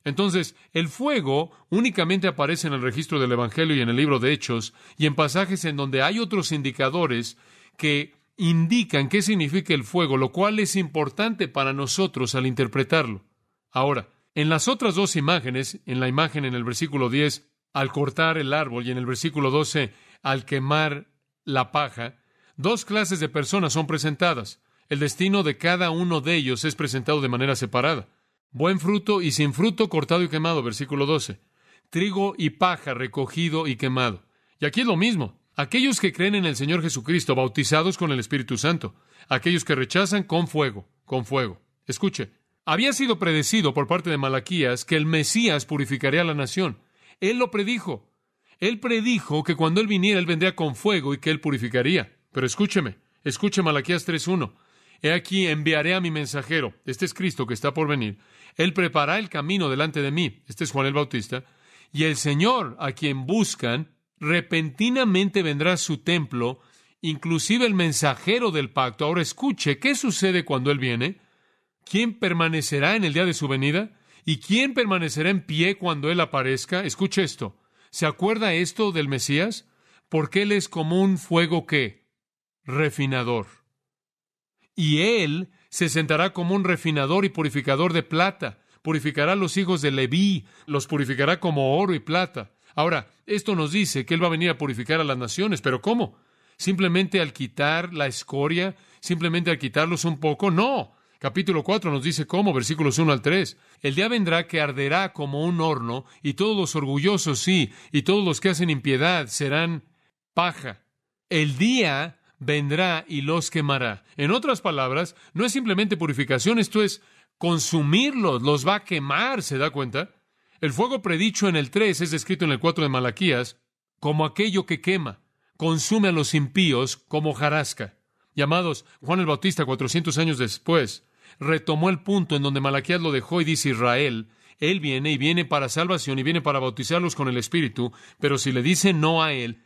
Entonces, el fuego únicamente aparece en el registro del Evangelio y en el libro de Hechos, y en pasajes en donde hay otros indicadores que indican qué significa el fuego, lo cual es importante para nosotros al interpretarlo. Ahora, en las otras 2 imágenes, en la imagen en el versículo 10, al cortar el árbol, y en el versículo 12, al quemar la paja, 2 clases de personas son presentadas. El destino de cada uno de ellos es presentado de manera separada. Buen fruto y sin fruto, cortado y quemado, versículo 12. Trigo y paja, recogido y quemado. Y aquí es lo mismo. Aquellos que creen en el Señor Jesucristo, bautizados con el Espíritu Santo. Aquellos que rechazan, con fuego, con fuego. Escuche, Había sido predecido por parte de Malaquías que el Mesías purificaría a la nación. Él lo predijo. Él predijo que cuando Él viniera, Él vendría con fuego y que Él purificaría. Pero escuche Malaquías 3:1. He aquí enviaré a mi mensajero. Este es Cristo que está por venir. Él preparará el camino delante de mí. Este es Juan el Bautista. Y el Señor, a quien buscan, repentinamente vendrá a su templo, inclusive el mensajero del pacto. Ahora escuche, ¿qué sucede cuando Él viene? ¿Quién permanecerá en el día de su venida? ¿Y quién permanecerá en pie cuando Él aparezca? Escuche esto. ¿Se acuerda esto del Mesías? Porque Él es como un fuego ¿qué? Refinador. Y Él se sentará como un refinador y purificador de plata. Purificará a los hijos de Leví, los purificará como oro y plata. Ahora, esto nos dice que Él va a venir a purificar a las naciones, ¿pero cómo? ¿Simplemente al quitar la escoria? ¿Simplemente al quitarlos un poco? No. Capítulo 4 nos dice cómo, versículos 1 al 3. El día vendrá que arderá como un horno, y todos los orgullosos sí, y todos los que hacen impiedad serán paja. El día vendrá y los quemará. En otras palabras, no es simplemente purificación, esto es consumirlos, los va a quemar, ¿se da cuenta? El fuego predicho en el 3 es descrito en el 4 de Malaquías como aquello que quema, consume a los impíos como hojarasca. Llamados, Juan el Bautista, 400 años después, retomó el punto en donde Malaquías lo dejó y dice Israel, Él viene y viene para salvación y viene para bautizarlos con el Espíritu, pero si le dicen no a Él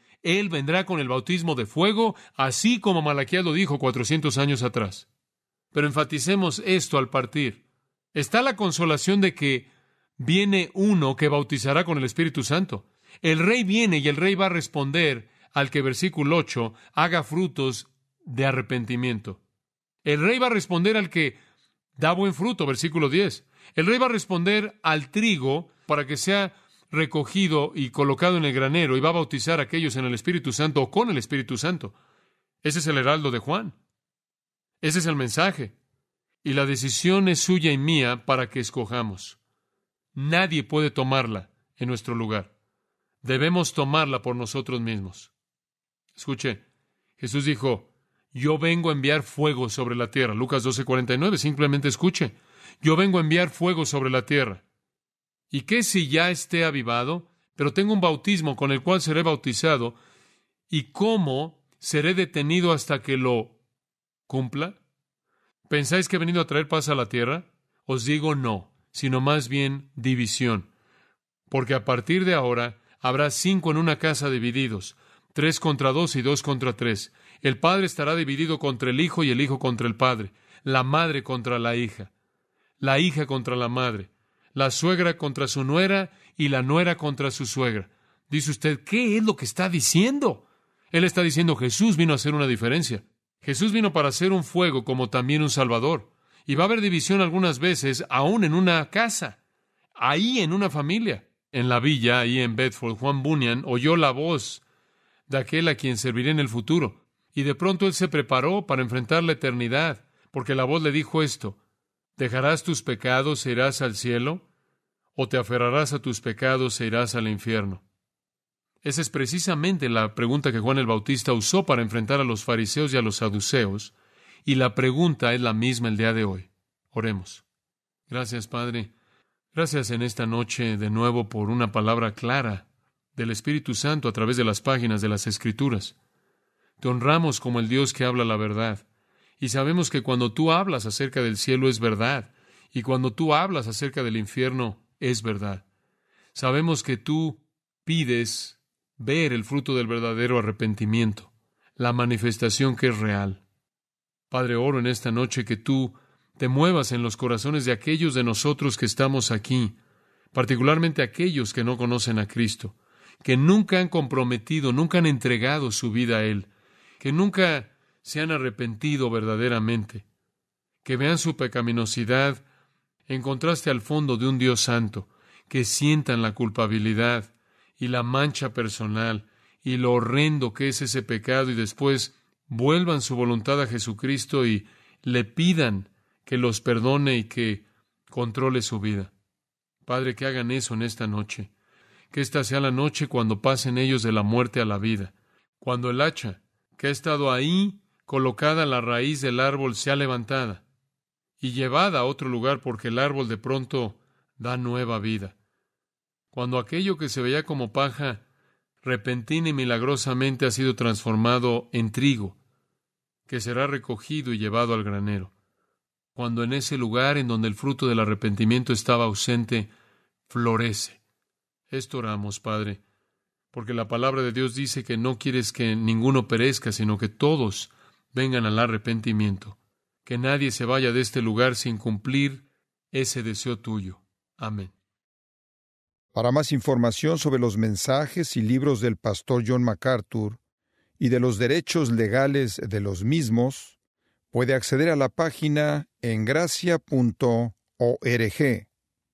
vendrá con el bautismo de fuego, así como Malaquías lo dijo 400 años atrás. Pero enfaticemos esto al partir. Está la consolación de que viene uno que bautizará con el Espíritu Santo. El Rey viene y el Rey va a responder al que, versículo 8, haga frutos de arrepentimiento. El Rey va a responder al que da buen fruto, versículo 10. El Rey va a responder al trigo para que sea recogido y colocado en el granero, y va a bautizar a aquellos en el Espíritu Santo o con el Espíritu Santo. Ese es el heraldo de Juan. Ese es el mensaje. Y la decisión es suya y mía para que escojamos. Nadie puede tomarla en nuestro lugar. Debemos tomarla por nosotros mismos. Escuche, Jesús dijo, yo vengo a enviar fuego sobre la tierra. Lucas 12:49, simplemente escuche. Yo vengo a enviar fuego sobre la tierra. ¿Y qué si ya esté avivado? Pero tengo un bautismo con el cual seré bautizado. ¿Y cómo seré detenido hasta que lo cumpla? ¿Pensáis que he venido a traer paz a la tierra? Os digo no, sino más bien división. Porque a partir de ahora habrá 5 en una casa divididos, 3 contra 2 y 2 contra 3. El padre estará dividido contra el hijo y el hijo contra el padre, la madre contra la hija contra la madre, la suegra contra su nuera y la nuera contra su suegra. Dice usted, ¿qué es lo que está diciendo? Él está diciendo, Jesús vino a hacer una diferencia. Jesús vino para hacer un fuego como también un salvador. Y va a haber división algunas veces, aún en una casa, ahí en una familia. En la villa, ahí en Bedford, Juan Bunyan oyó la voz de aquel a quien serviré en el futuro. Y de pronto él se preparó para enfrentar la eternidad, porque la voz le dijo esto, ¿dejarás tus pecados e irás al cielo? ¿O te aferrarás a tus pecados e irás al infierno? Esa es precisamente la pregunta que Juan el Bautista usó para enfrentar a los fariseos y a los saduceos, y la pregunta es la misma el día de hoy. Oremos. Gracias, Padre. Gracias en esta noche de nuevo por una palabra clara del Espíritu Santo a través de las páginas de las Escrituras. Te honramos como el Dios que habla la verdad. Y sabemos que cuando tú hablas acerca del cielo es verdad, y cuando tú hablas acerca del infierno es verdad. Sabemos que tú pides ver el fruto del verdadero arrepentimiento, la manifestación que es real. Padre, oro en esta noche que tú te muevas en los corazones de aquellos de nosotros que estamos aquí, particularmente aquellos que no conocen a Cristo, que nunca han comprometido, nunca han entregado su vida a Él, que nunca se han arrepentido verdaderamente, que vean su pecaminosidad en contraste al fondo de un Dios santo, que sientan la culpabilidad y la mancha personal y lo horrendo que es ese pecado y después vuelvan su voluntad a Jesucristo y le pidan que los perdone y que controle su vida. Padre, que hagan eso en esta noche, que esta sea la noche cuando pasen ellos de la muerte a la vida, cuando el hacha que ha estado ahí colocada a la raíz del árbol sea levantada y llevada a otro lugar, porque el árbol de pronto da nueva vida. Cuando aquello que se veía como paja, repentina y milagrosamente ha sido transformado en trigo, que será recogido y llevado al granero. Cuando en ese lugar en donde el fruto del arrepentimiento estaba ausente, florece. Esto oramos, Padre, porque la palabra de Dios dice que no quieres que ninguno perezca, sino que todos vengan al arrepentimiento. Que nadie se vaya de este lugar sin cumplir ese deseo tuyo. Amén. Para más información sobre los mensajes y libros del pastor John MacArthur y de los derechos legales de los mismos, puede acceder a la página engracia.org.